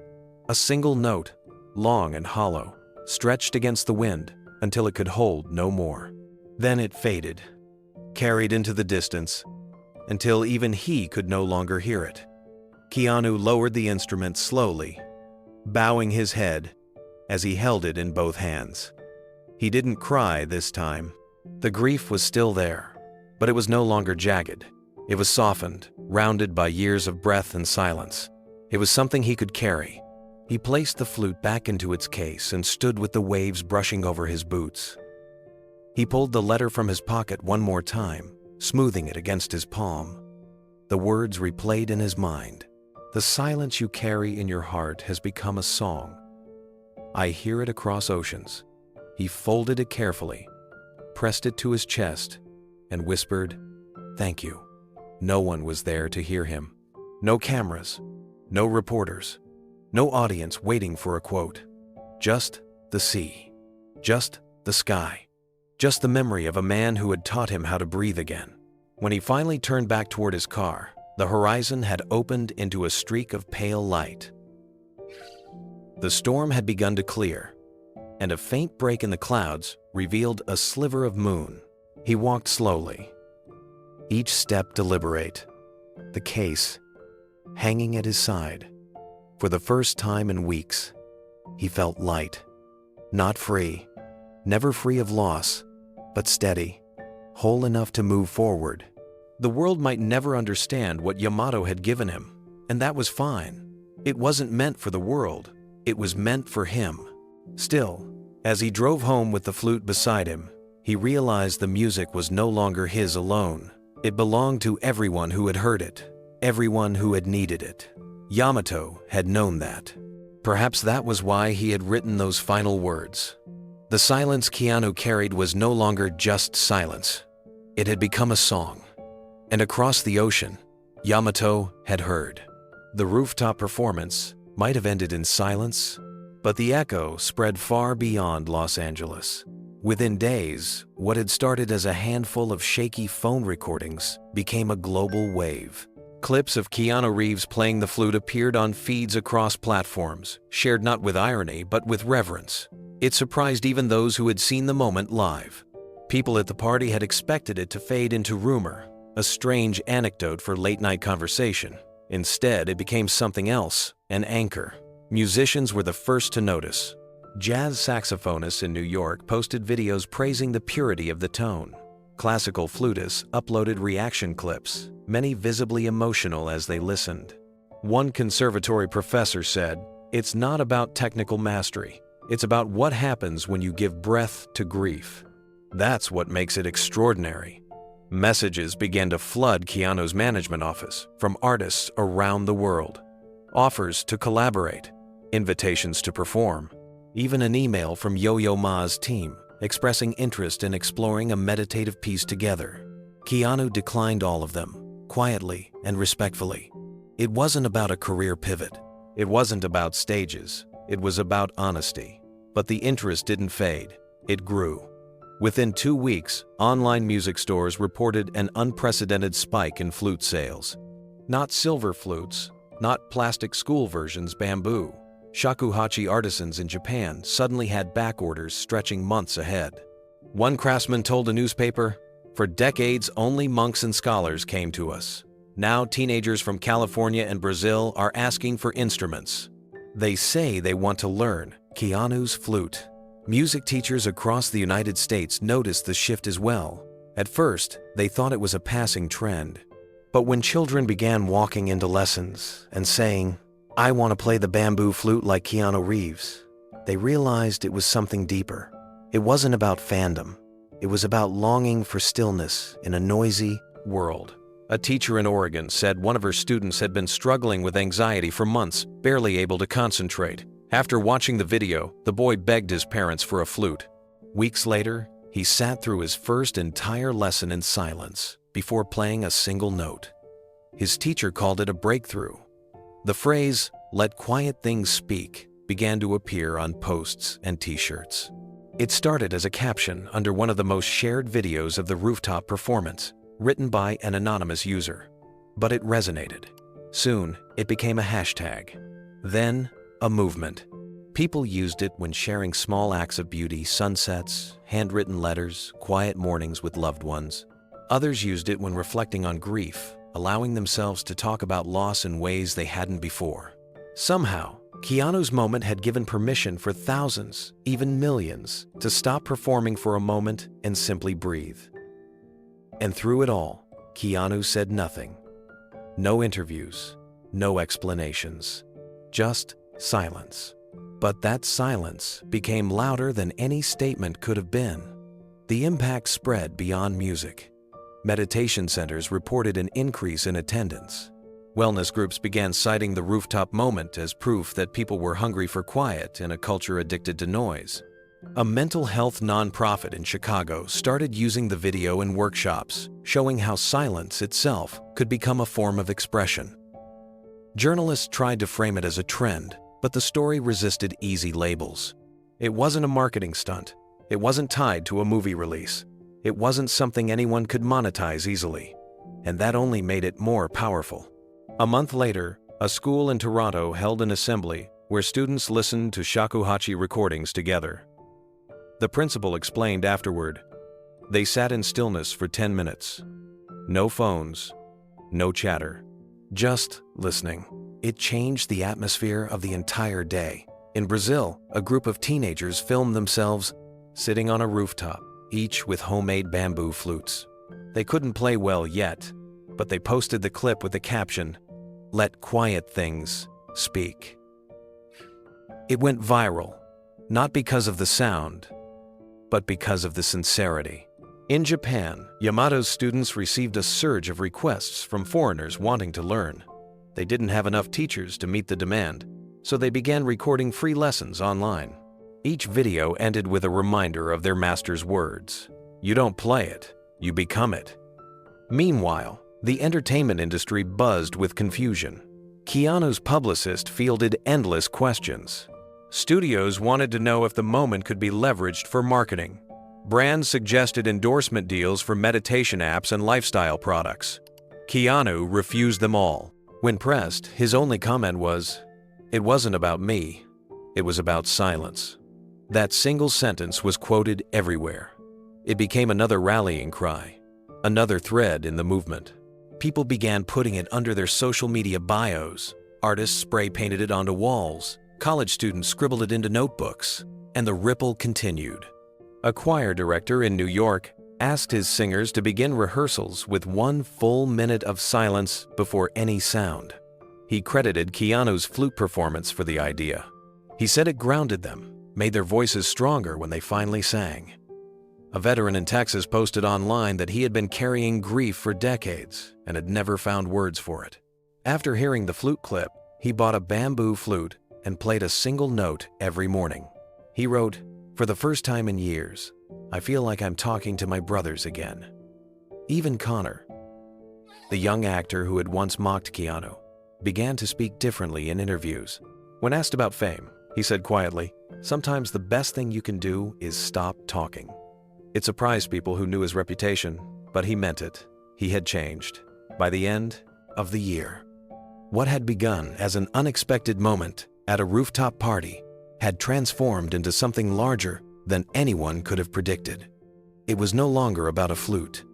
A single note, long and hollow, stretched against the wind until it could hold no more. Then it faded, carried into the distance, until even he could no longer hear it. Keanu lowered the instrument slowly, bowing his head as he held it in both hands. He didn't cry this time. The grief was still there, but it was no longer jagged. It was softened, rounded by years of breath and silence. It was something he could carry. He placed the flute back into its case and stood with the waves brushing over his boots. He pulled the letter from his pocket one more time, smoothing it against his palm. The words replayed in his mind. "The silence you carry in your heart has become a song. I hear it across oceans." He folded it carefully, pressed it to his chest, and whispered, "Thank you." No one was there to hear him. No cameras, no reporters, no audience waiting for a quote. Just the sea, just the sky, just the memory of a man who had taught him how to breathe again. When he finally turned back toward his car, the horizon had opened into a streak of pale light. The storm had begun to clear, and a faint break in the clouds revealed a sliver of moon. He walked slowly, each step deliberate, the case hanging at his side. For the first time in weeks, he felt light, not free, never free of loss, but steady, whole enough to move forward. The world might never understand what Yamato had given him, and that was fine. It wasn't meant for the world, it was meant for him. Still, as he drove home with the flute beside him, he realized the music was no longer his alone. It belonged to everyone who had heard it, everyone who had needed it. Yamato had known that. Perhaps that was why he had written those final words. The silence Keanu carried was no longer just silence. It had become a song. And across the ocean, Yamato had heard. The rooftop performance might have ended in silence, but the echo spread far beyond Los Angeles. Within days, what had started as a handful of shaky phone recordings became a global wave. Clips of Keanu Reeves playing the flute appeared on feeds across platforms, shared not with irony but with reverence. It surprised even those who had seen the moment live. People at the party had expected it to fade into rumor, a strange anecdote for late-night conversation. Instead, it became something else, an anchor. Musicians were the first to notice. Jazz saxophonists in New York posted videos praising the purity of the tone. Classical flutists uploaded reaction clips, many visibly emotional as they listened. One conservatory professor said, "It's not about technical mastery. It's about what happens when you give breath to grief. That's what makes it extraordinary." Messages began to flood Keanu's management office from artists around the world. Offers to collaborate, invitations to perform, even an email from Yo-Yo Ma's team expressing interest in exploring a meditative piece together. Keanu declined all of them, quietly and respectfully. It wasn't about a career pivot. It wasn't about stages. It was about honesty. But the interest didn't fade. It grew. Within 2 weeks, online music stores reported an unprecedented spike in flute sales. Not silver flutes, not plastic school versions bamboo. Shakuhachi artisans in Japan suddenly had back orders stretching months ahead. One craftsman told a newspaper, "For decades, only monks and scholars came to us. Now teenagers from California and Brazil are asking for instruments. They say they want to learn Keanu's flute." Music teachers across the United States noticed the shift as well. At first, they thought it was a passing trend. But when children began walking into lessons and saying, "I want to play the bamboo flute like Keanu Reeves." They realized it was something deeper. It wasn't about fandom. It was about longing for stillness in a noisy world. A teacher in Oregon said one of her students had been struggling with anxiety for months, barely able to concentrate. After watching the video, the boy begged his parents for a flute. Weeks later, he sat through his first entire lesson in silence before playing a single note. His teacher called it a breakthrough. The phrase, "let quiet things speak," began to appear on posts and t-shirts. It started as a caption under one of the most shared videos of the rooftop performance, written by an anonymous user. But it resonated. Soon, it became a hashtag. Then, a movement. People used it when sharing small acts of beauty, sunsets, handwritten letters, quiet mornings with loved ones. Others used it when reflecting on grief, allowing themselves to talk about loss in ways they hadn't before. Somehow, Keanu's moment had given permission for thousands, even millions, to stop performing for a moment and simply breathe. And through it all, Keanu said nothing. No interviews, no explanations, just silence. But that silence became louder than any statement could have been. The impact spread beyond music. Meditation centers reported an increase in attendance. Wellness groups began citing the rooftop moment as proof that people were hungry for quiet in a culture addicted to noise. A mental health nonprofit in Chicago started using the video in workshops, showing how silence itself could become a form of expression. Journalists tried to frame it as a trend, but the story resisted easy labels. It wasn't a marketing stunt. It wasn't tied to a movie release. It wasn't something anyone could monetize easily. And that only made it more powerful. A month later, a school in Toronto held an assembly where students listened to shakuhachi recordings together. The principal explained afterward, "They sat in stillness for 10 minutes. No phones, no chatter, just listening." It changed the atmosphere of the entire day. In Brazil, a group of teenagers filmed themselves sitting on a rooftop, each with homemade bamboo flutes. They couldn't play well yet, but they posted the clip with the caption, "Let quiet things speak." It went viral, not because of the sound, but because of the sincerity. In Japan, Yamato's students received a surge of requests from foreigners wanting to learn. They didn't have enough teachers to meet the demand, so they began recording free lessons online. Each video ended with a reminder of their master's words, "You don't play it, you become it." Meanwhile, the entertainment industry buzzed with confusion. Keanu's publicist fielded endless questions. Studios wanted to know if the moment could be leveraged for marketing. Brands suggested endorsement deals for meditation apps and lifestyle products. Keanu refused them all. When pressed, his only comment was, "It wasn't about me, it was about silence." That single sentence was quoted everywhere. It became another rallying cry, another thread in the movement. People began putting it under their social media bios. Artists spray-painted it onto walls. College students scribbled it into notebooks. And the ripple continued. A choir director in New York asked his singers to begin rehearsals with 1 full minute of silence before any sound. He credited Keanu's flute performance for the idea. He said it grounded them, made their voices stronger when they finally sang. A veteran in Texas posted online that he had been carrying grief for decades and had never found words for it. After hearing the flute clip, he bought a bamboo flute and played a single note every morning. He wrote, "For the first time in years, I feel like I'm talking to my brothers again." Even Connor, the young actor who had once mocked Keanu, began to speak differently in interviews. When asked about fame, he said quietly, "Sometimes the best thing you can do is stop talking." It surprised people who knew his reputation, but he meant it. He had changed. By the end of the year, what had begun as an unexpected moment at a rooftop party had transformed into something larger than anyone could have predicted. It was no longer about a flute.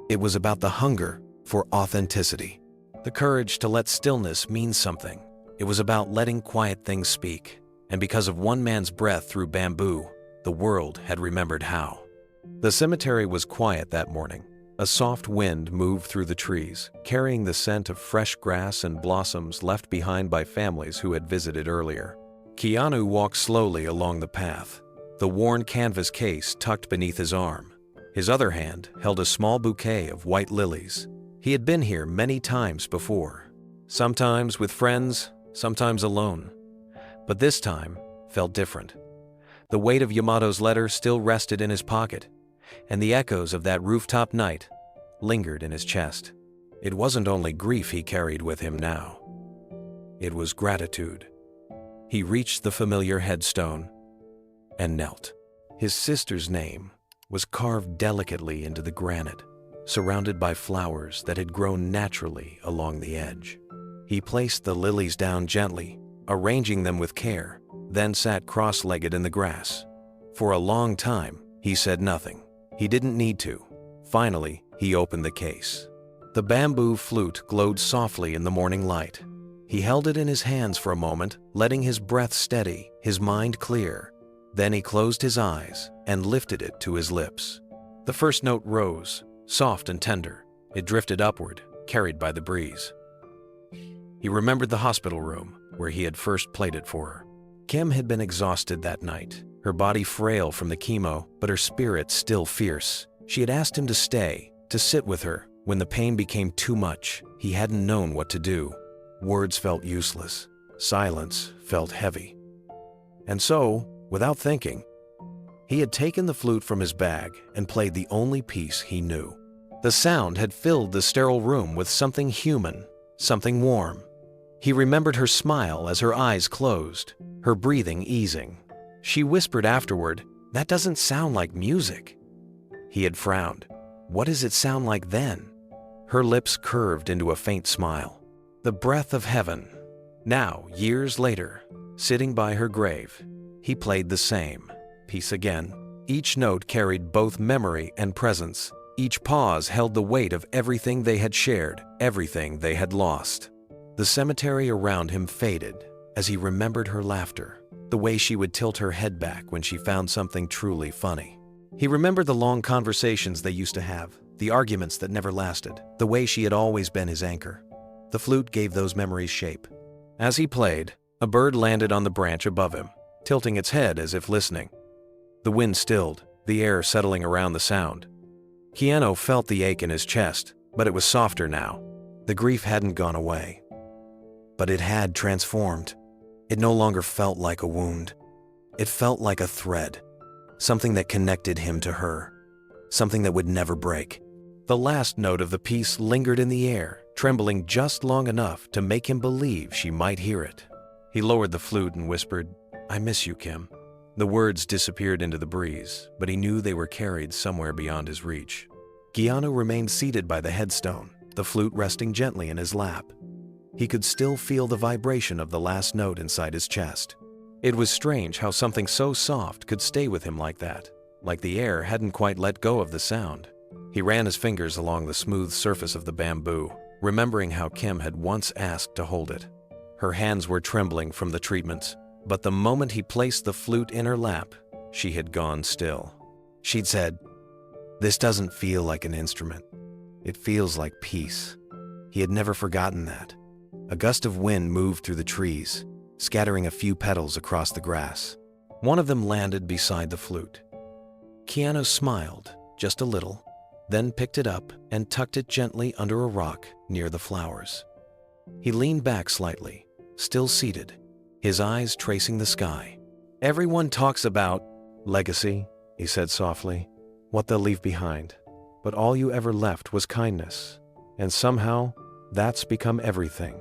It was about the hunger for authenticity, the courage to let stillness mean something. It was about letting quiet things speak. And because of one man's breath through bamboo, the world had remembered how. The cemetery was quiet that morning. A soft wind moved through the trees, carrying the scent of fresh grass and blossoms left behind by families who had visited earlier. Keanu walked slowly along the path, the worn canvas case tucked beneath his arm. His other hand held a small bouquet of white lilies. He had been here many times before, sometimes with friends, sometimes alone. But this time felt different. The weight of Yamato's letter still rested in his pocket, and the echoes of that rooftop night lingered in his chest. It wasn't only grief he carried with him now. It was gratitude. He reached the familiar headstone and knelt. His sister's name was carved delicately into the granite, surrounded by flowers that had grown naturally along the edge. He placed the lilies down gently, arranging them with care, then sat cross-legged in the grass. For a long time, he said nothing. He didn't need to. Finally, he opened the case. The bamboo flute glowed softly in the morning light. He held it in his hands for a moment, letting his breath steady, his mind clear. Then he closed his eyes and lifted it to his lips. The first note rose, soft and tender. It drifted upward, carried by the breeze. He remembered the hospital room where he had first played it for her. Kim had been exhausted that night, her body frail from the chemo, but her spirit still fierce. She had asked him to stay, to sit with her. When the pain became too much, he hadn't known what to do. Words felt useless. Silence felt heavy. And so, without thinking, he had taken the flute from his bag and played the only piece he knew. The sound had filled the sterile room with something human, something warm. He remembered her smile as her eyes closed, her breathing easing. She whispered afterward, "That doesn't sound like music." He had frowned. What does it sound like then? Her lips curved into a faint smile. The breath of heaven. Now, years later, sitting by her grave, he played the same piece again. Each note carried both memory and presence. Each pause held the weight of everything they had shared, everything they had lost. The cemetery around him faded as he remembered her laughter, the way she would tilt her head back when she found something truly funny. He remembered the long conversations they used to have, the arguments that never lasted, the way she had always been his anchor. The flute gave those memories shape. As he played, a bird landed on the branch above him, tilting its head as if listening. The wind stilled, the air settling around the sound. Keanu felt the ache in his chest, but it was softer now. The grief hadn't gone away. But it had transformed. It no longer felt like a wound. It felt like a thread, something that connected him to her, something that would never break. The last note of the piece lingered in the air, trembling just long enough to make him believe she might hear it. He lowered the flute and whispered, "I miss you, Kim." The words disappeared into the breeze, but he knew they were carried somewhere beyond his reach. Keanu remained seated by the headstone, the flute resting gently in his lap. He could still feel the vibration of the last note inside his chest. It was strange how something so soft could stay with him like that, like the air hadn't quite let go of the sound. He ran his fingers along the smooth surface of the bamboo, remembering how Kim had once asked to hold it. Her hands were trembling from the treatments, but the moment he placed the flute in her lap, she had gone still. She'd said, "This doesn't feel like an instrument. It feels like peace." He had never forgotten that. A gust of wind moved through the trees, scattering a few petals across the grass. One of them landed beside the flute. Keanu smiled, just a little, then picked it up and tucked it gently under a rock near the flowers. He leaned back slightly, still seated, his eyes tracing the sky. "Everyone talks about legacy," he said softly, "what they'll leave behind. But all you ever left was kindness, and somehow that's become everything."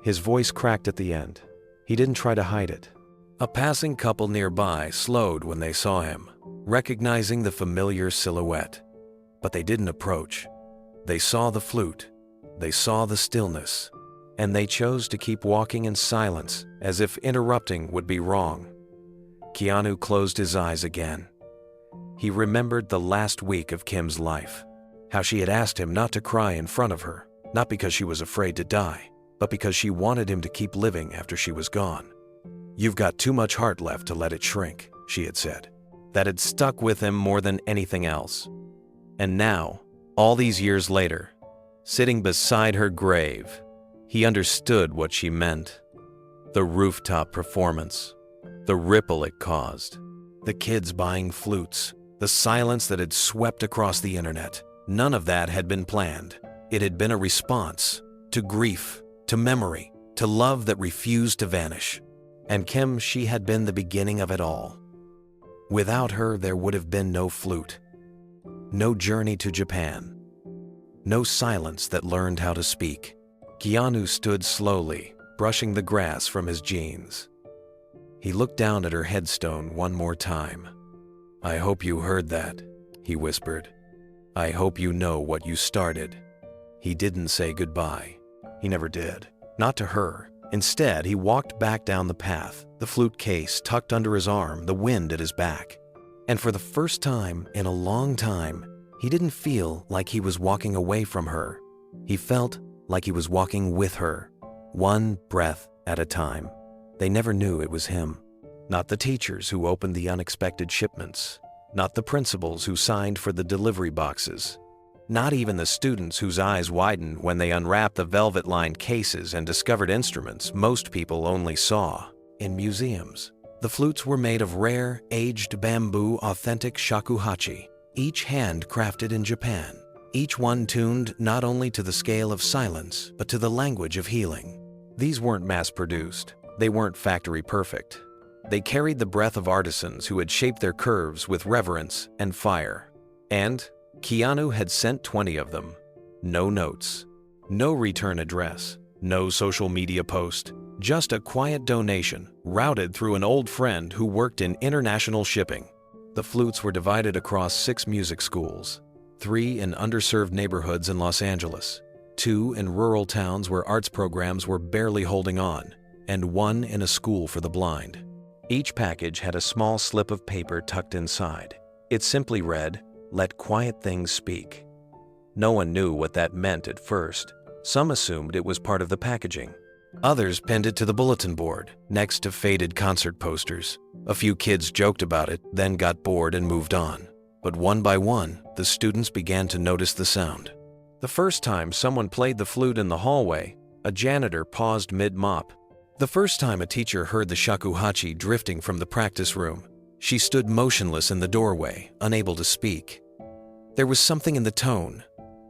His voice cracked at the end. He didn't try to hide it. A passing couple nearby slowed when they saw him, recognizing the familiar silhouette. But they didn't approach. They saw the flute, they saw the stillness, and they chose to keep walking in silence as if interrupting would be wrong. Keanu closed his eyes again. He remembered the last week of Kim's life, how she had asked him not to cry in front of her, not because she was afraid to die, but because she wanted him to keep living after she was gone. "You've got too much heart left to let it shrink," she had said. That had stuck with him more than anything else. And now, All these years later, sitting beside her grave, he understood what she meant. The rooftop performance, the ripple it caused, the kids buying flutes, the silence that had swept across the internet. None of that had been planned. It had been a response to grief, to memory, to love that refused to vanish. And Kim, she had been the beginning of it all. Without her, there would have been no flute, no journey to Japan, no silence that learned how to speak. Keanu stood slowly, brushing the grass from his jeans. He looked down at her headstone one more time. "I hope you heard that," he whispered. "I hope you know what you started." He didn't say goodbye. He never did. Not to her. Instead, he walked back down the path, the flute case tucked under his arm, the wind at his back. And for the first time in a long time, he didn't feel like he was walking away from her. He felt like he was walking with her, one breath at a time. They never knew it was him. Not the teachers who opened the unexpected shipments. Not the principals who signed for the delivery boxes. Not even the students whose eyes widened when they unwrapped the velvet-lined cases and discovered instruments most people only saw in museums. The flutes were made of rare, aged bamboo, authentic shakuhachi, each handcrafted in Japan. Each one tuned not only to the scale of silence, but to the language of healing. These weren't mass-produced. They weren't factory perfect. They carried the breath of artisans who had shaped their curves with reverence and fire. And Keanu had sent 20 of them. No notes, no return address, no social media post, just a quiet donation routed through an old friend who worked in international shipping. The flutes were divided across 6 music schools, 3 in underserved neighborhoods in Los Angeles, 2 in rural towns where arts programs were barely holding on, and 1 in a school for the blind. Each package had a small slip of paper tucked inside. It simply read, "Let quiet things speak." No one knew what that meant at first. Some assumed it was part of the packaging. Others pinned it to the bulletin board, next to faded concert posters. A few kids joked about it, then got bored and moved on. But one by one, the students began to notice the sound. The first time someone played the flute in the hallway, a janitor paused mid-mop. The first time a teacher heard the shakuhachi drifting from the practice room, she stood motionless in the doorway, unable to speak. There was something in the tone,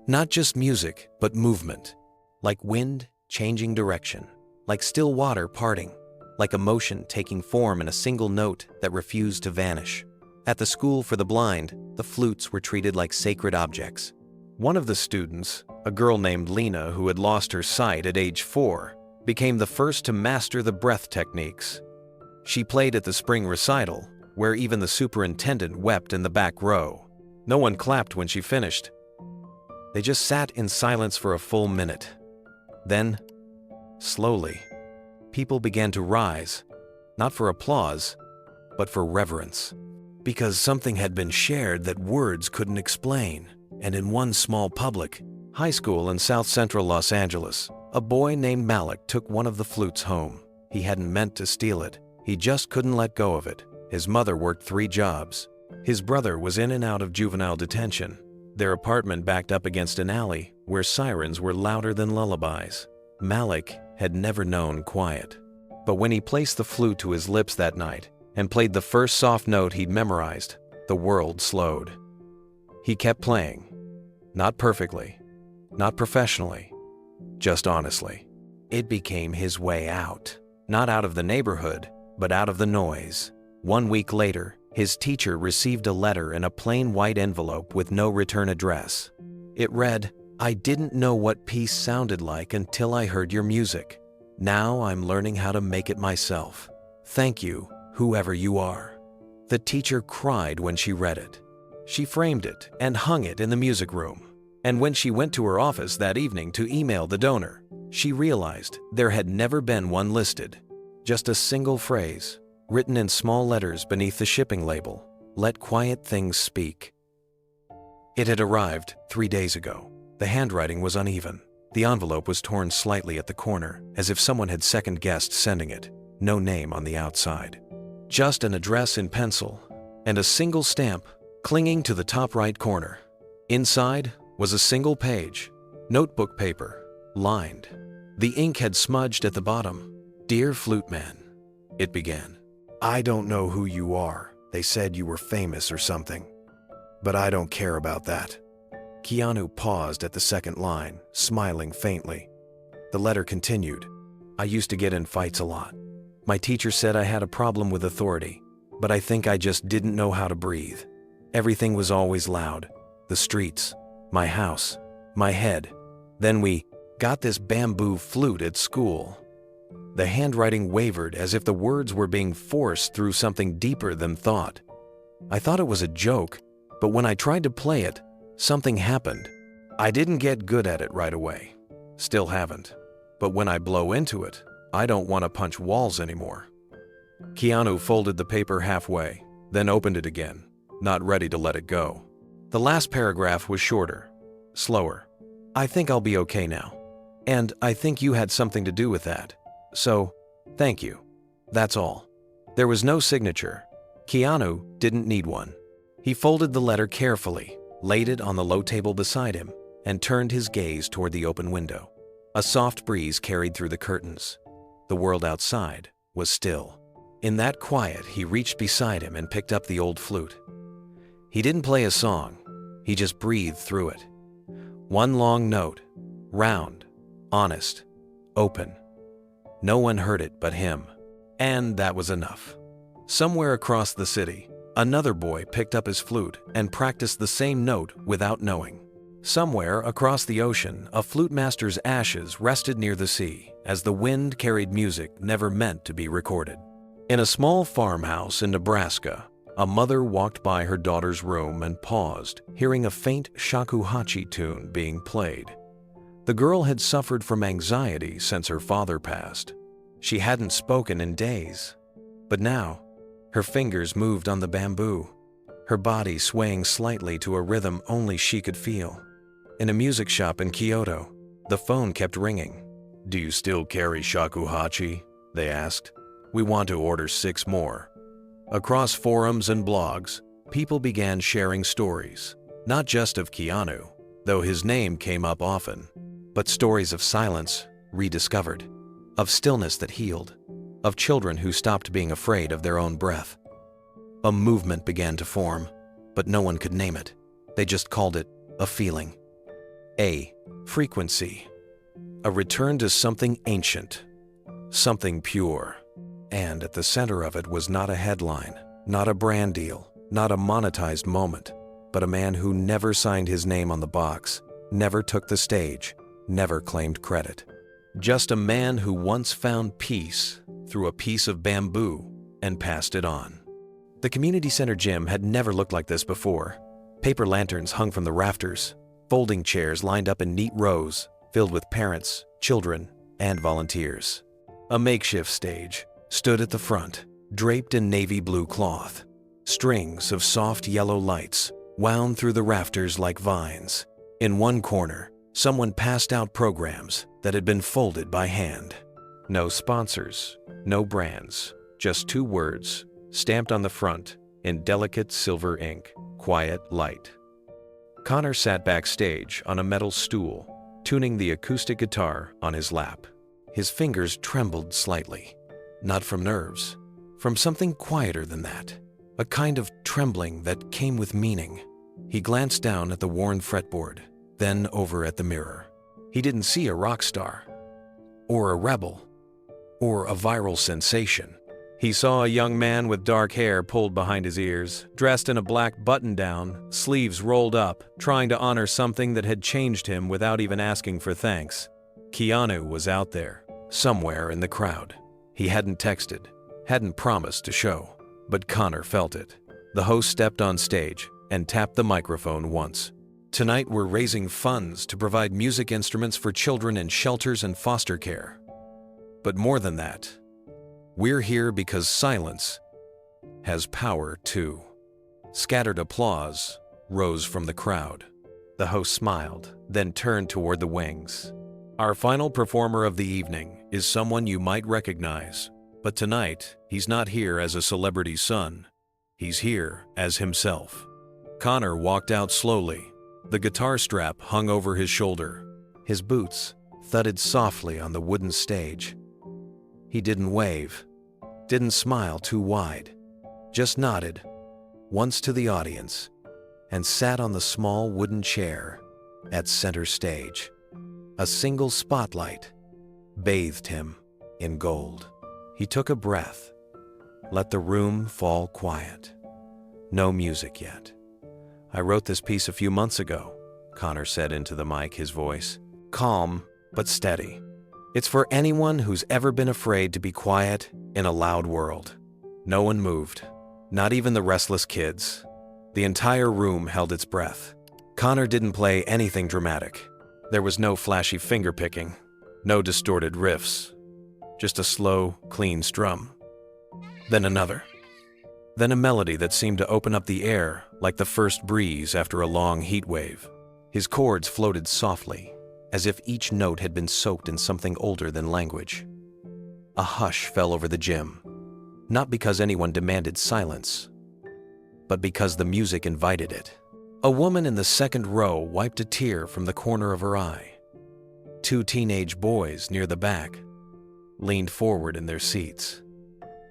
not just music, but movement, like wind changing direction, like still water parting, like emotion taking form in a single note that refused to vanish. At the school for the blind, the flutes were treated like sacred objects. One of the students, a girl named Lena who had lost her sight at age 4, became the first to master the breath techniques. She played at the spring recital, where even the superintendent wept in the back row. No one clapped when she finished. They just sat in silence for a full minute. Then, slowly, people began to rise, not for applause, but for reverence. Because something had been shared that words couldn't explain. And in one small public high school in South Central Los Angeles, a boy named Malik took one of the flutes home. He hadn't meant to steal it. He just couldn't let go of it. His mother worked 3 jobs. His brother was in and out of juvenile detention. Their apartment backed up against an alley where sirens were louder than lullabies. Malik had never known quiet. But when he placed the flute to his lips that night and played the first soft note he'd memorized, the world slowed. He kept playing. Not perfectly, not professionally, just honestly. It became his way out. Not out of the neighborhood, but out of the noise. 1 week later, his teacher received a letter in a plain white envelope with no return address. It read, "I didn't know what peace sounded like until I heard your music. Now I'm learning how to make it myself. Thank you, whoever you are." The teacher cried when she read it. She framed it and hung it in the music room. And when she went to her office that evening to email the donor, she realized there had never been one listed. Just a single phrase, written in small letters beneath the shipping label, "Let quiet things speak." It had arrived 3 days ago. The handwriting was uneven. The envelope was torn slightly at the corner, as if someone had second-guessed sending it. No name on the outside. Just an address in pencil, and a single stamp clinging to the top right corner. Inside, was a single page, notebook paper, lined. The ink had smudged at the bottom. "Dear Flute Man," it began. "I don't know who you are. They said you were famous or something. But I don't care about that." Keanu paused at the second line, smiling faintly. The letter continued. "I used to get in fights a lot. My teacher said I had a problem with authority, but I think I just didn't know how to breathe. Everything was always loud. The streets, my house, my head. Then we got this bamboo flute at school." The handwriting wavered as if the words were being forced through something deeper than thought. "I thought it was a joke, but when I tried to play it, something happened. I didn't get good at it right away. Still haven't. But when I blow into it, I don't want to punch walls anymore." Keanu folded the paper halfway, then opened it again, not ready to let it go. The last paragraph was shorter, slower. "I think I'll be okay now. And I think you had something to do with that. So, thank you. That's all." There was no signature. Keanu didn't need one. He folded the letter carefully, laid it on the low table beside him, and turned his gaze toward the open window. A soft breeze carried through the curtains. The world outside was still. In that quiet, he reached beside him and picked up the old flute. He didn't play a song. He just breathed through it. One long note, round, honest, open. No one heard it but him. And that was enough. Somewhere across the city, another boy picked up his flute and practiced the same note without knowing. Somewhere across the ocean, a flute master's ashes rested near the sea as the wind carried music never meant to be recorded. In a small farmhouse in Nebraska, a mother walked by her daughter's room and paused, hearing a faint shakuhachi tune being played. The girl had suffered from anxiety since her father passed. She hadn't spoken in days. But now, her fingers moved on the bamboo, her body swaying slightly to a rhythm only she could feel. In a music shop in Kyoto, the phone kept ringing. "Do you still carry shakuhachi?" they asked. "We want to order 6 more." Across forums and blogs, people began sharing stories, not just of Keanu, though his name came up often, but stories of silence rediscovered, of stillness that healed, of children who stopped being afraid of their own breath. A movement began to form, but no one could name it. They just called it a feeling, a frequency, a return to something ancient, something pure. And at the center of it was not a headline, not a brand deal, not a monetized moment, but a man who never signed his name on the box, never took the stage, never claimed credit. Just a man who once found peace through a piece of bamboo and passed it on. The community center gym had never looked like this before. Paper lanterns hung from the rafters, folding chairs lined up in neat rows, filled with parents, children, and volunteers. A makeshift stage stood at the front, draped in navy blue cloth. Strings of soft yellow lights wound through the rafters like vines. In one corner, someone passed out programs that had been folded by hand. No sponsors, no brands, just 2 words stamped on the front in delicate silver ink: "Quiet Light." Connor sat backstage on a metal stool, tuning the acoustic guitar on his lap. His fingers trembled slightly, not from nerves, from something quieter than that, a kind of trembling that came with meaning. He glanced down at the worn fretboard, then over at the mirror. He didn't see a rock star, or a rebel, or a viral sensation. He saw a young man with dark hair pulled behind his ears, dressed in a black button-down, sleeves rolled up, trying to honor something that had changed him without even asking for thanks. Keanu was out there, somewhere in the crowd. He hadn't texted, hadn't promised to show, but Connor felt it. The host stepped on stage and tapped the microphone once. "Tonight we're raising funds to provide music instruments for children in shelters and foster care. But more than that, we're here because silence has power too." Scattered applause rose from the crowd. The host smiled, then turned toward the wings. "Our final performer of the evening is someone you might recognize, but tonight he's not here as a celebrity's son. He's here as himself." Connor walked out slowly, The guitar strap hung over his shoulder. His boots thudded softly on the wooden stage. He didn't wave, didn't smile too wide, just nodded once to the audience and sat on the small wooden chair at center stage. A single spotlight bathed him in gold. He took a breath, let the room fall quiet. No music yet. "I wrote this piece a few months ago," Connor said into the mic, his voice calm but steady. "It's for anyone who's ever been afraid to be quiet in a loud world." No one moved, not even the restless kids. The entire room held its breath. Connor didn't play anything dramatic. There was no flashy finger-picking, no distorted riffs, just a slow, clean strum. Then another. Then a melody that seemed to open up the air like the first breeze after a long heat wave. His chords floated softly, as if each note had been soaked in something older than language. A hush fell over the gym, not because anyone demanded silence, but because the music invited it. A woman in the second row wiped a tear from the corner of her eye. Two teenage boys near the back leaned forward in their seats.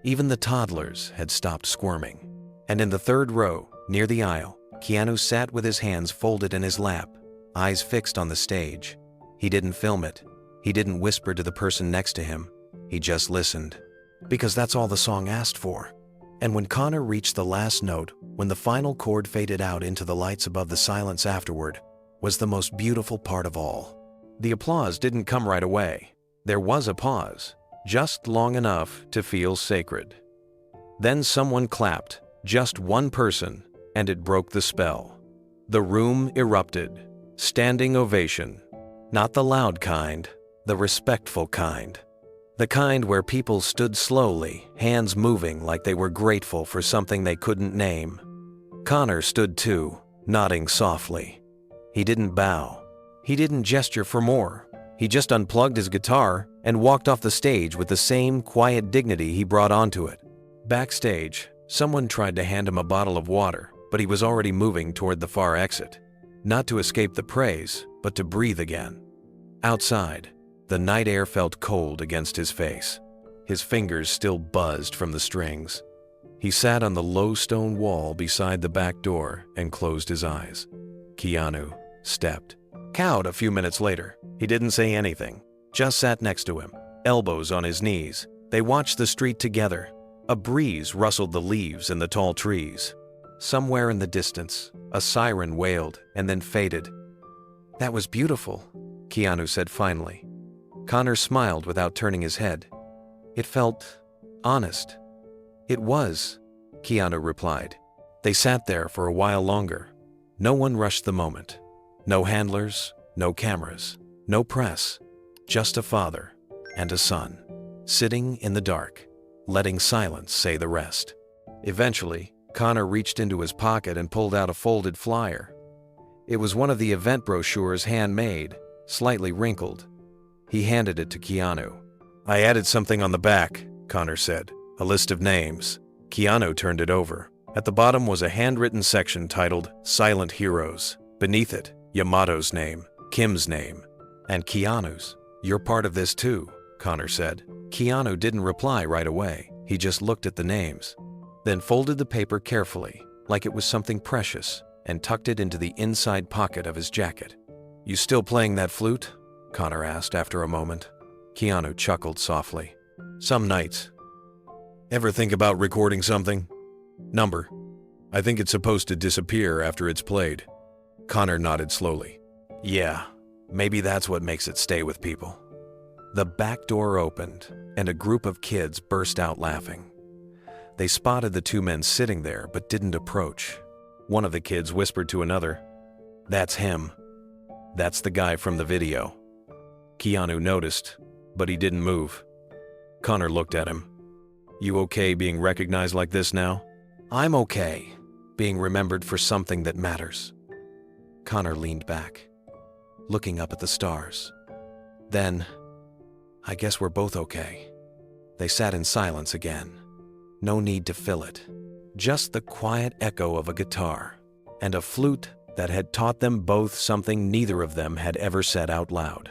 Even the toddlers had stopped squirming. And in the third row, near the aisle, Keanu sat with his hands folded in his lap, eyes fixed on the stage. He didn't film it. He didn't whisper to the person next to him. He just listened, because that's all the song asked for. And when Connor reached the last note, when the final chord faded out into the lights above, the silence afterward was the most beautiful part of all. The applause didn't come right away. There was a pause, just long enough to feel sacred. Then someone clapped, just one person, and it broke the spell. The room erupted. Standing ovation. Not the loud kind, the respectful kind. The kind where people stood slowly, hands moving like they were grateful for something they couldn't name. Connor stood too, nodding softly. He didn't bow. He didn't gesture for more. He just unplugged his guitar and walked off the stage with the same quiet dignity he brought onto it. Backstage, someone tried to hand him a bottle of water, but he was already moving toward the far exit. Not to escape the praise, but to breathe again. Outside, the night air felt cold against his face. His fingers still buzzed from the strings. He sat on the low stone wall beside the back door and closed his eyes. Keanu stepped out a few minutes later. He didn't say anything, just sat next to him, elbows on his knees. They watched the street together. A breeze rustled the leaves in the tall trees. Somewhere in the distance, a siren wailed and then faded. "That was beautiful," Keanu said finally. Connor smiled without turning his head. "It felt honest." "It was," Keanu replied. They sat there for a while longer. No one rushed the moment. No handlers, no cameras, no press. Just a father and a son, sitting in the dark, letting silence say the rest. Eventually, Connor reached into his pocket and pulled out a folded flyer. It was one of the event brochures, handmade, slightly wrinkled. He handed it to Keanu. "I added something on the back," Connor said. "A list of names." Keanu turned it over. At the bottom was a handwritten section titled Silent Heroes. Beneath it, Yamato's name, Kim's name, and Keanu's. "You're part of this too," Connor said. Keanu didn't reply right away. He just looked at the names, then folded the paper carefully, like it was something precious, and tucked it into the inside pocket of his jacket. "You still playing that flute?" Connor asked after a moment. Keanu chuckled softly. "Some nights." "Ever think about recording something? Number. I think it's supposed to disappear after it's played." Connor nodded slowly. "Yeah, maybe that's what makes it stay with people." The back door opened, and a group of kids burst out laughing. They spotted the two men sitting there but didn't approach. One of the kids whispered to another, "That's him. That's the guy from the video." Keanu noticed, but he didn't move. Connor looked at him. "You okay being recognized like this now?" "I'm okay, being remembered for something that matters." Connor leaned back, looking up at the stars. "Then, I guess we're both okay." They sat in silence again. No need to fill it. Just the quiet echo of a guitar and a flute that had taught them both something neither of them had ever said out loud.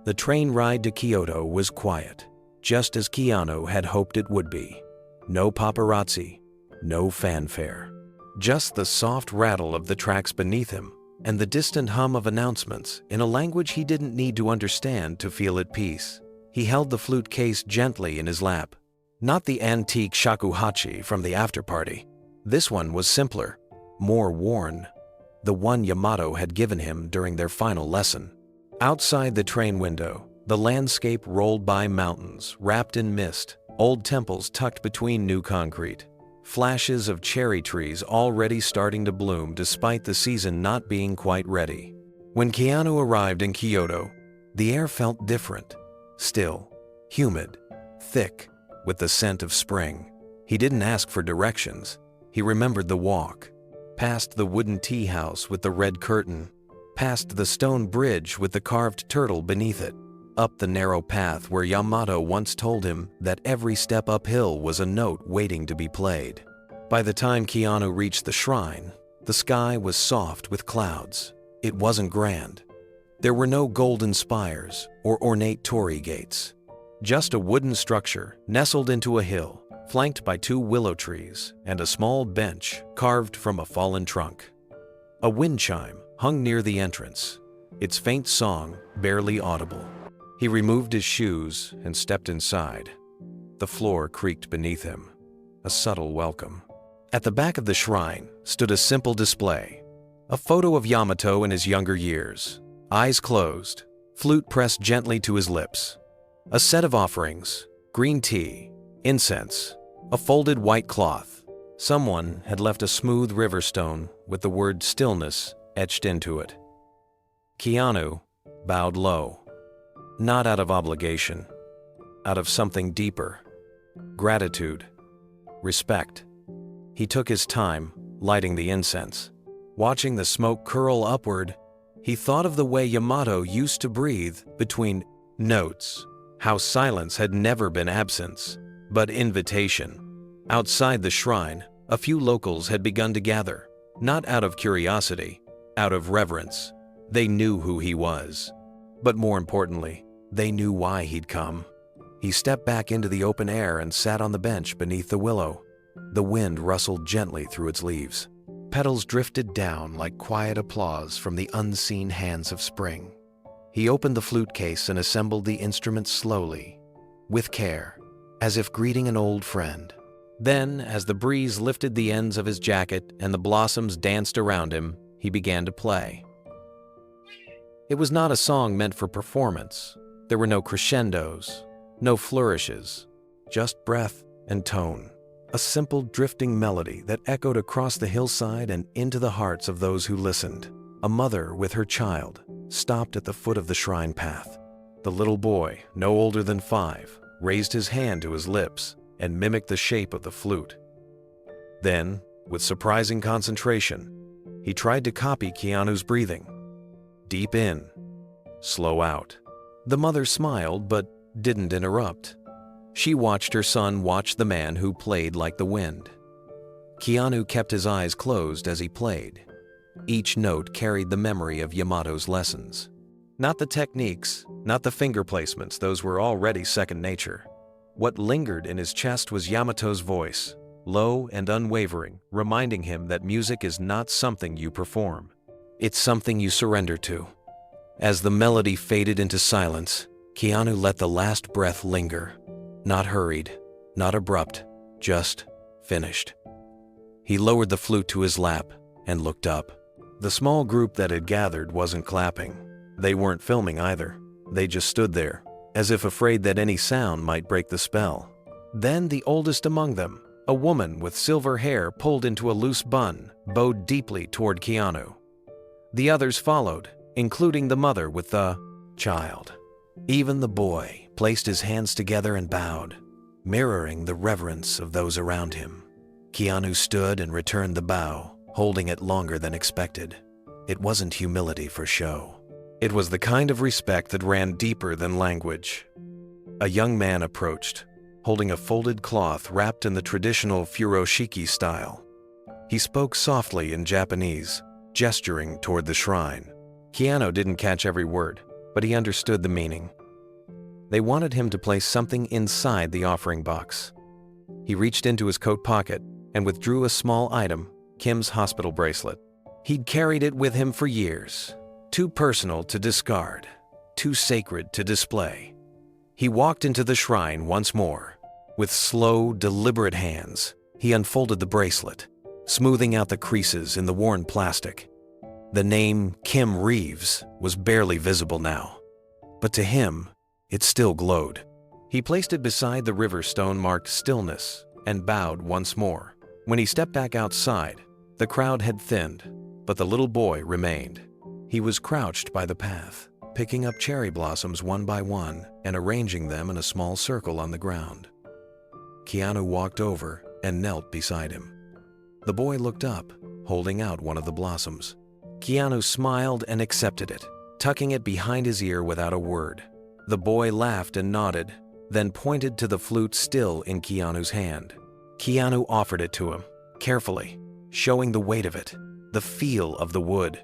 The train ride to Kyoto was quiet, just as Keanu had hoped it would be. No paparazzi, no fanfare. Just the soft rattle of the tracks beneath him and the distant hum of announcements in a language he didn't need to understand to feel at peace. He held the flute case gently in his lap. Not the antique shakuhachi from the after-party. This one was simpler, more worn. The one Yamato had given him during their final lesson. Outside the train window, the landscape rolled by mountains wrapped in mist, old temples tucked between new concrete, flashes of cherry trees already starting to bloom despite the season not being quite ready. When Keanu arrived in Kyoto, the air felt different, still, humid, thick, with the scent of spring. He didn't ask for directions. He remembered the walk, past the wooden tea house with the red curtain, past the stone bridge with the carved turtle beneath it, up the narrow path where Yamato once told him that every step uphill was a note waiting to be played. By the time Keanu reached the shrine, the sky was soft with clouds. It wasn't grand. There were no golden spires or ornate torii gates. Just a wooden structure nestled into a hill, flanked by 2 willow trees and a small bench carved from a fallen trunk. A wind chime hung near the entrance, its faint song barely audible. He removed his shoes and stepped inside. The floor creaked beneath him, a subtle welcome. At the back of the shrine stood a simple display, a photo of Yamato in his younger years, eyes closed, flute pressed gently to his lips. A set of offerings, green tea, incense, a folded white cloth. Someone had left a smooth river stone with the word stillness etched into it. Keanu bowed low, not out of obligation, out of something deeper, gratitude, respect. He took his time, lighting the incense. Watching the smoke curl upward, he thought of the way Yamato used to breathe between notes, how silence had never been absence, but invitation. Outside the shrine, a few locals had begun to gather, not out of curiosity, out of reverence. They knew who he was. But more importantly, they knew why he'd come. He stepped back into the open air and sat on the bench beneath the willow. The wind rustled gently through its leaves. Petals drifted down like quiet applause from the unseen hands of spring. He opened the flute case and assembled the instrument slowly, with care, as if greeting an old friend. Then, as the breeze lifted the ends of his jacket and the blossoms danced around him, he began to play. It was not a song meant for performance. There were no crescendos, no flourishes, just breath and tone. A simple drifting melody that echoed across the hillside and into the hearts of those who listened. A mother with her child stopped at the foot of the shrine path. The little boy, no older than 5, raised his hand to his lips and mimicked the shape of the flute. Then, with surprising concentration, he tried to copy Keanu's breathing. Deep in, slow out. The mother smiled but didn't interrupt. She watched her son watch the man who played like the wind. Keanu kept his eyes closed as he played. Each note carried the memory of Yamato's lessons. Not the techniques, not the finger placements, those were already second nature. What lingered in his chest was Yamato's voice, low and unwavering, reminding him that music is not something you perform. It's something you surrender to. As the melody faded into silence, Keanu let the last breath linger. Not hurried, not abrupt, just finished. He lowered the flute to his lap and looked up. The small group that had gathered wasn't clapping. They weren't filming either. They just stood there, as if afraid that any sound might break the spell. Then the oldest among them, a woman with silver hair pulled into a loose bun, bowed deeply toward Keanu. The others followed, including the mother with the child. Even the boy placed his hands together and bowed, mirroring the reverence of those around him. Keanu stood and returned the bow, holding it longer than expected. It wasn't humility for show. It was the kind of respect that ran deeper than language. A young man approached, holding a folded cloth wrapped in the traditional furoshiki style. He spoke softly in Japanese, gesturing toward the shrine. Keanu didn't catch every word, but he understood the meaning. They wanted him to place something inside the offering box. He reached into his coat pocket and withdrew a small item, Kim's hospital bracelet. He'd carried it with him for years, too personal to discard, too sacred to display. He walked into the shrine once more. With slow, deliberate hands, he unfolded the bracelet, smoothing out the creases in the worn plastic. The name Kim Reeves was barely visible now, but to him, it still glowed. He placed it beside the river stone-marked stillness and bowed once more. When he stepped back outside, the crowd had thinned, but the little boy remained. He was crouched by the path, picking up cherry blossoms one by one and arranging them in a small circle on the ground. Keanu walked over and knelt beside him. The boy looked up, holding out one of the blossoms. Keanu smiled and accepted it, tucking it behind his ear without a word. The boy laughed and nodded, then pointed to the flute still in Keanu's hand. Keanu offered it to him, carefully, showing the weight of it, the feel of the wood.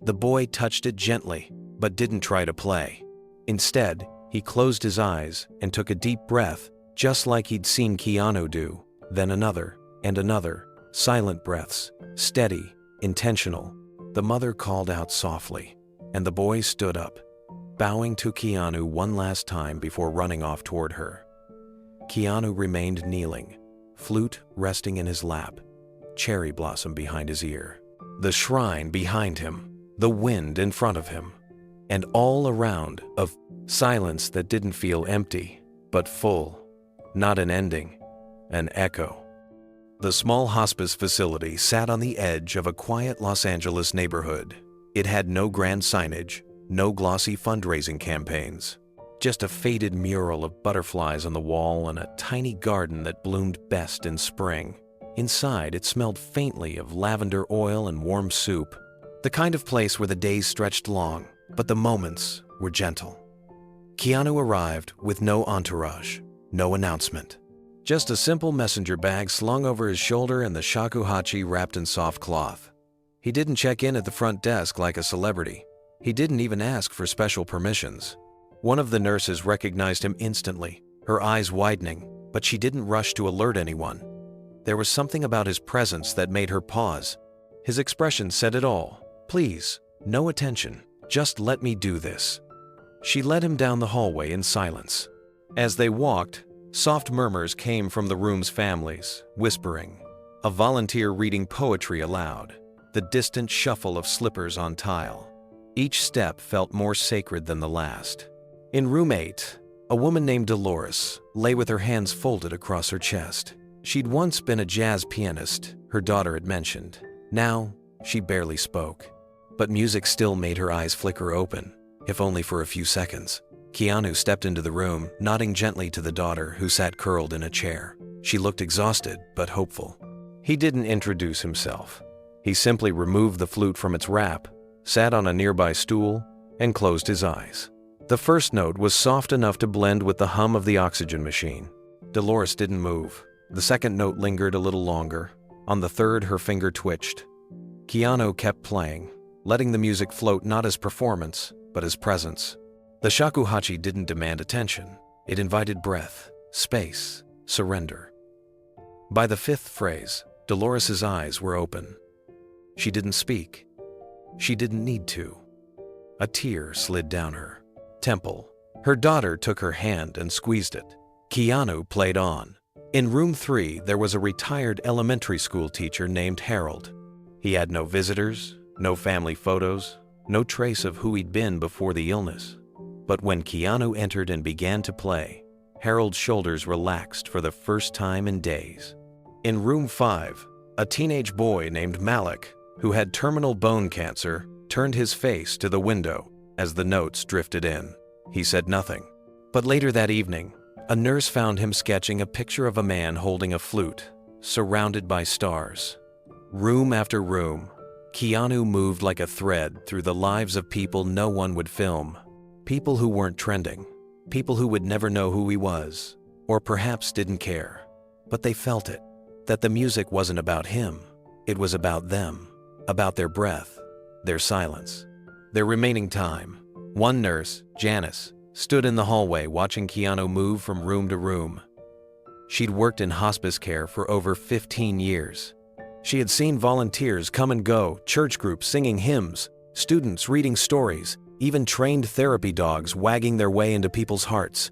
The boy touched it gently, but didn't try to play. Instead, he closed his eyes and took a deep breath, just like he'd seen Keanu do, then another and another, silent breaths, steady, intentional. The mother called out softly, and the boy stood up, bowing to Keanu one last time before running off toward her. Keanu remained kneeling, flute resting in his lap, cherry blossom behind his ear, the shrine behind him, the wind in front of him, and all around of silence that didn't feel empty, but full, not an ending, an echo. The small hospice facility sat on the edge of a quiet Los Angeles neighborhood. It had no grand signage, no glossy fundraising campaigns, just a faded mural of butterflies on the wall and a tiny garden that bloomed best in spring. Inside, it smelled faintly of lavender oil and warm soup, the kind of place where the days stretched long, but the moments were gentle. Keanu arrived with no entourage, no announcement. Just a simple messenger bag slung over his shoulder and the shakuhachi wrapped in soft cloth. He didn't check in at the front desk like a celebrity. He didn't even ask for special permissions. One of the nurses recognized him instantly, her eyes widening, but she didn't rush to alert anyone. There was something about his presence that made her pause. His expression said it all. "Please, no attention. Just let me do this." She led him down the hallway in silence. As they walked, soft murmurs came from the room's families, whispering. A volunteer reading poetry aloud, the distant shuffle of slippers on tile. Each step felt more sacred than the last. In room 8, a woman named Dolores lay with her hands folded across her chest. She'd once been a jazz pianist, her daughter had mentioned. Now, she barely spoke. But music still made her eyes flicker open, if only for a few seconds. Keanu stepped into the room, nodding gently to the daughter who sat curled in a chair. She looked exhausted, but hopeful. He didn't introduce himself. He simply removed the flute from its wrap, sat on a nearby stool, and closed his eyes. The first note was soft enough to blend with the hum of the oxygen machine. Dolores didn't move. The second note lingered a little longer. On the third, her finger twitched. Keanu kept playing, letting the music float not as performance, but as presence. The shakuhachi didn't demand attention. It invited breath, space, surrender. By the fifth phrase, Dolores' eyes were open. She didn't speak. She didn't need to. A tear slid down her temple. Her daughter took her hand and squeezed it. Keanu played on. In room 3, there was a retired elementary school teacher named Harold. He had no visitors, no family photos, no trace of who he'd been before the illness. But when Keanu entered and began to play, Harold's shoulders relaxed for the first time in days. In room 5, a teenage boy named Malik, who had terminal bone cancer, turned his face to the window as the notes drifted in. He said nothing. But later that evening, a nurse found him sketching a picture of a man holding a flute, surrounded by stars. Room after room, Keanu moved like a thread through the lives of people no one would film. People who weren't trending, people who would never know who he was, or perhaps didn't care. But they felt it, that the music wasn't about him, it was about them. about their breath, their silence, their remaining time. One nurse, Janice, stood in the hallway watching Keanu move from room to room. She'd worked in hospice care for over 15 years. She had seen volunteers come and go, church groups singing hymns, students reading stories, even trained therapy dogs wagging their way into people's hearts.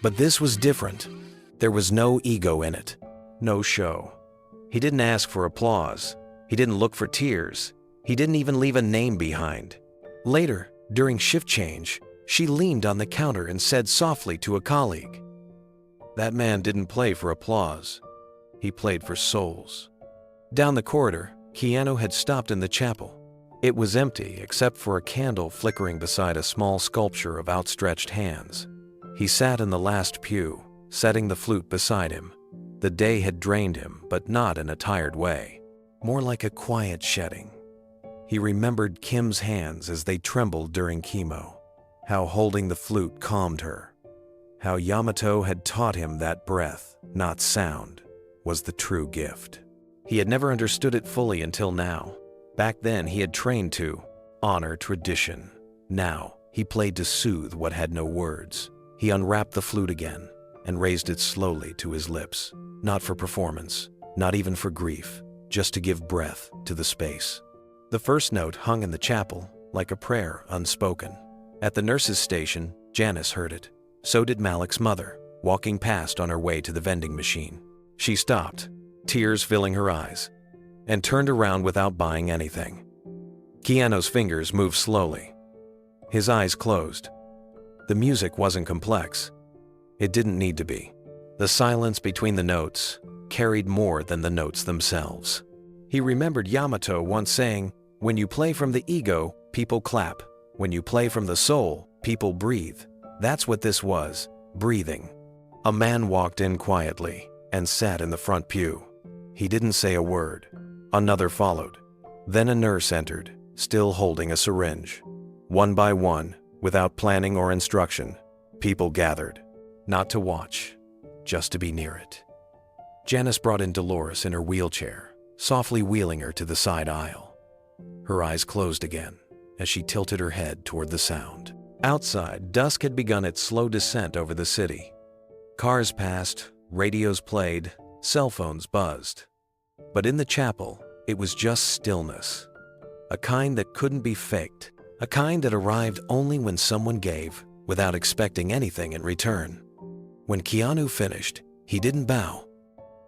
But this was different. There was no ego in it, no show. He didn't ask for applause. He didn't look for tears. He didn't even leave a name behind. Later, during shift change, she leaned on the counter and said softly to a colleague, "That man didn't play for applause. He played for souls." Down the corridor, Keanu had stopped in the chapel. It was empty except for a candle flickering beside a small sculpture of outstretched hands. He sat in the last pew, setting the flute beside him. The day had drained him, but not in a tired way, more like a quiet shedding. He remembered Kim's hands as they trembled during chemo, how holding the flute calmed her, how Yamato had taught him that breath, not sound, was the true gift. He had never understood it fully until now. Back then, he had trained to honor tradition. Now, he played to soothe what had no words. He unwrapped the flute again and raised it slowly to his lips, not for performance, not even for grief, just to give breath to the space. The first note hung in the chapel like a prayer unspoken. At the nurse's station, Janice heard it. So did Malik's mother, walking past on her way to the vending machine. She stopped, tears filling her eyes, and turned around without buying anything. Keanu's fingers moved slowly. His eyes closed. The music wasn't complex. It didn't need to be. The silence between the notes carried more than the notes themselves. He remembered Yamato once saying, "When you play from the ego, people clap. When you play from the soul, people breathe." That's what this was, breathing. A man walked in quietly and sat in the front pew. He didn't say a word. Another followed. Then a nurse entered, still holding a syringe. One by one, without planning or instruction, people gathered, not to watch, just to be near it. Janice brought in Dolores in her wheelchair, softly wheeling her to the side aisle. Her eyes closed again as she tilted her head toward the sound. Outside, dusk had begun its slow descent over the city. Cars passed, radios played, cell phones buzzed. But in the chapel, it was just stillness. A kind that couldn't be faked. A kind that arrived only when someone gave, without expecting anything in return. When Keanu finished, he didn't bow.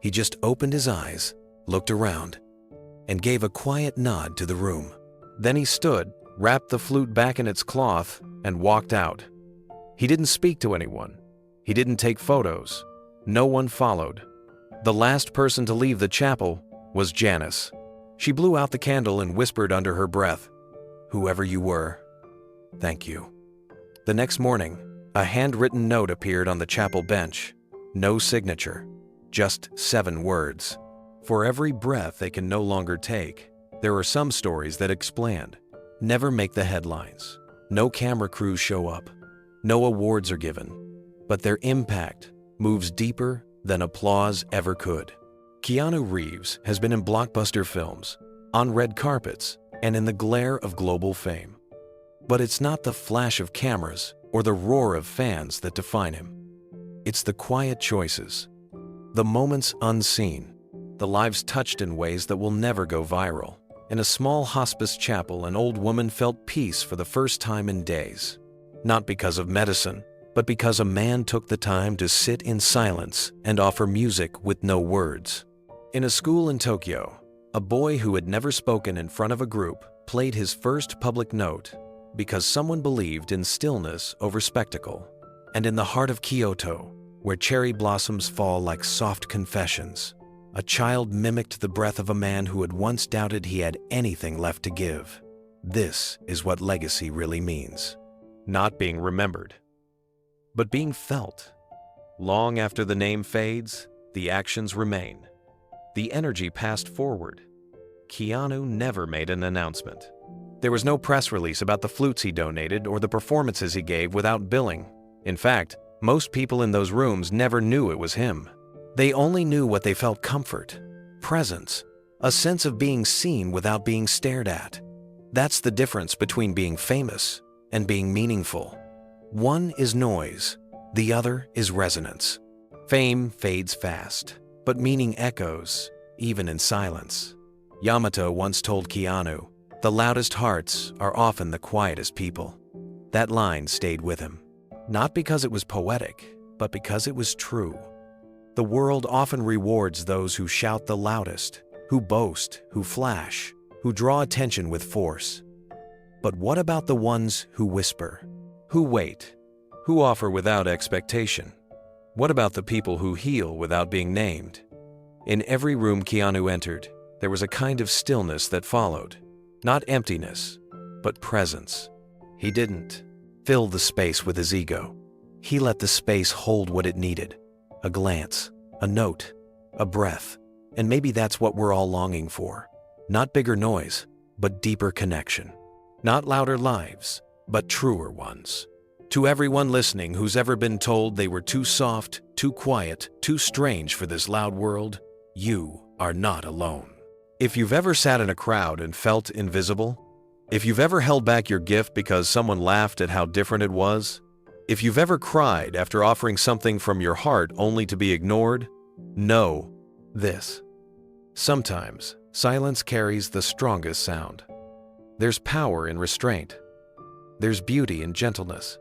He just opened his eyes, looked around, and gave a quiet nod to the room. Then he stood, wrapped the flute back in its cloth, and walked out. He didn't speak to anyone. He didn't take photos. No one followed. The last person to leave the chapel was Janice. She blew out the candle and whispered under her breath, "Whoever you were, thank you." The next morning, a handwritten note appeared on the chapel bench. No signature, just 7 words. For every breath they can no longer take, there are some stories that explained. Never make the headlines. No camera crews show up. No awards are given. But their impact moves deeper than applause ever could. Keanu Reeves has been in blockbuster films, on red carpets, and in the glare of global fame. But it's not the flash of cameras or the roar of fans that define him. It's the quiet choices, the moments unseen, the lives touched in ways that will never go viral. In a small hospice chapel, an old woman felt peace for the first time in days. Not because of medicine, but because a man took the time to sit in silence and offer music with no words. In a school in Tokyo, a boy who had never spoken in front of a group played his first public note because someone believed in stillness over spectacle. And in the heart of Kyoto, where cherry blossoms fall like soft confessions, a child mimicked the breath of a man who had once doubted he had anything left to give. This is what legacy really means. Not being remembered, but being felt. Long after the name fades, the actions remain. The energy passed forward. Keanu never made an announcement. There was no press release about the flutes he donated or the performances he gave without billing. In fact, most people in those rooms never knew it was him. They only knew what they felt: comfort, presence, a sense of being seen without being stared at. That's the difference between being famous and being meaningful. One is noise, the other is resonance. Fame fades fast, but meaning echoes, even in silence. Yamato once told Keanu, "The loudest hearts are often the quietest people." That line stayed with him, not because it was poetic, but because it was true. The world often rewards those who shout the loudest, who boast, who flash, who draw attention with force. But what about the ones who whisper, who wait, who offer without expectation? What about the people who heal without being named? In every room Keanu entered, there was a kind of stillness that followed. Not emptiness, but presence. He didn't fill the space with his ego. He let the space hold what it needed. A glance, a note, a breath. And maybe that's what we're all longing for. Not bigger noise, but deeper connection. Not louder lives, but truer ones. To everyone listening who's ever been told they were too soft, too quiet, too strange for this loud world, you are not alone. If you've ever sat in a crowd and felt invisible, if you've ever held back your gift because someone laughed at how different it was, if you've ever cried after offering something from your heart only to be ignored, know this. Sometimes silence carries the strongest sound. There's power in restraint. There's beauty in gentleness.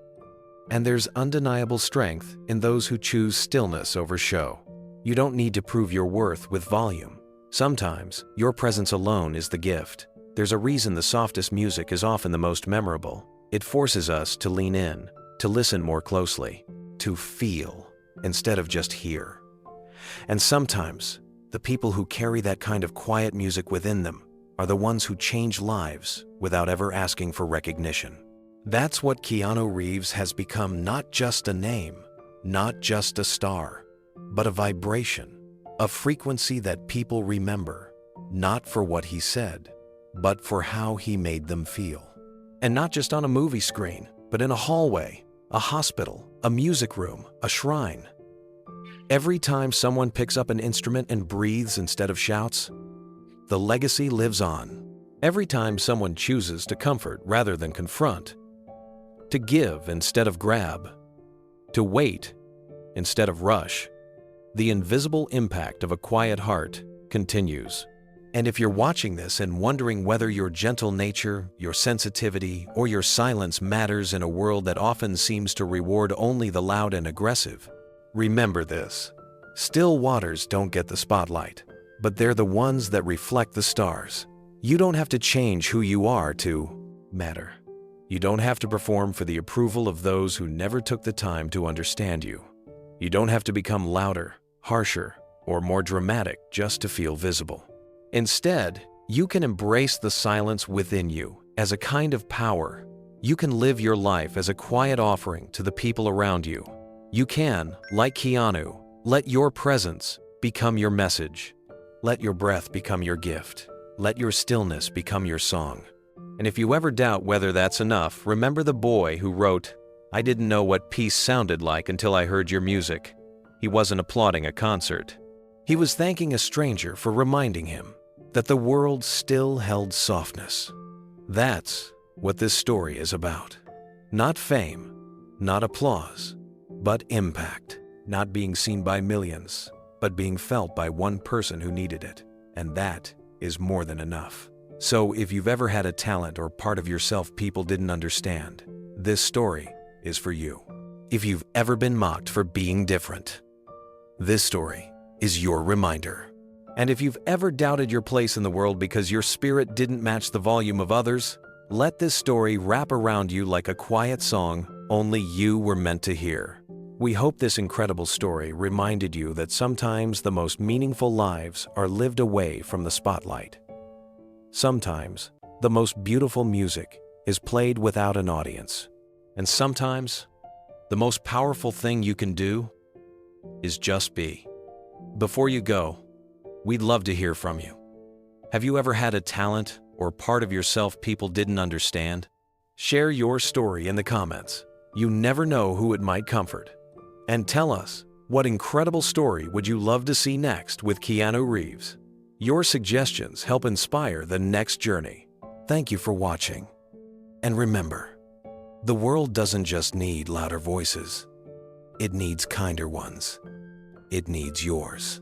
And there's undeniable strength in those who choose stillness over show. You don't need to prove your worth with volume. Sometimes, your presence alone is the gift. There's a reason the softest music is often the most memorable. It forces us to lean in, to listen more closely, to feel instead of just hear. And sometimes, the people who carry that kind of quiet music within them are the ones who change lives without ever asking for recognition. That's what Keanu Reeves has become, not just a name, not just a star, but a vibration, a frequency that people remember, not for what he said, but for how he made them feel. And not just on a movie screen, but in a hallway, a hospital, a music room, a shrine. Every time someone picks up an instrument and breathes instead of shouts, the legacy lives on. Every time someone chooses to comfort rather than confront, to give instead of grab, to wait instead of rush, the invisible impact of a quiet heart continues. And if you're watching this and wondering whether your gentle nature, your sensitivity, or your silence matters in a world that often seems to reward only the loud and aggressive, remember this. Still waters don't get the spotlight, but they're the ones that reflect the stars. You don't have to change who you are to matter. You don't have to perform for the approval of those who never took the time to understand you. You don't have to become louder, harsher, or more dramatic just to feel visible. Instead, you can embrace the silence within you as a kind of power. You can live your life as a quiet offering to the people around you. You can, like Keanu, let your presence become your message. Let your breath become your gift. Let your stillness become your song. And if you ever doubt whether that's enough, remember the boy who wrote, "I didn't know what peace sounded like until I heard your music." He wasn't applauding a concert. He was thanking a stranger for reminding him that the world still held softness. That's what this story is about. Not fame, not applause, but impact. Not being seen by millions, but being felt by one person who needed it. And that is more than enough. So if you've ever had a talent or part of yourself people didn't understand, this story is for you. If you've ever been mocked for being different, this story is your reminder. And if you've ever doubted your place in the world because your spirit didn't match the volume of others, let this story wrap around you like a quiet song only you were meant to hear. We hope this incredible story reminded you that sometimes the most meaningful lives are lived away from the spotlight. Sometimes the most beautiful music is played without an audience. And sometimes the most powerful thing you can do is just be. Before you go, we'd love to hear from you. Have you ever had a talent or part of yourself people didn't understand? Share your story in the comments. You never know who it might comfort. And tell us, what incredible story would you love to see next with Keanu Reeves? Your suggestions help inspire the next journey. Thank you for watching. And remember, the world doesn't just need louder voices. It needs kinder ones. It needs yours.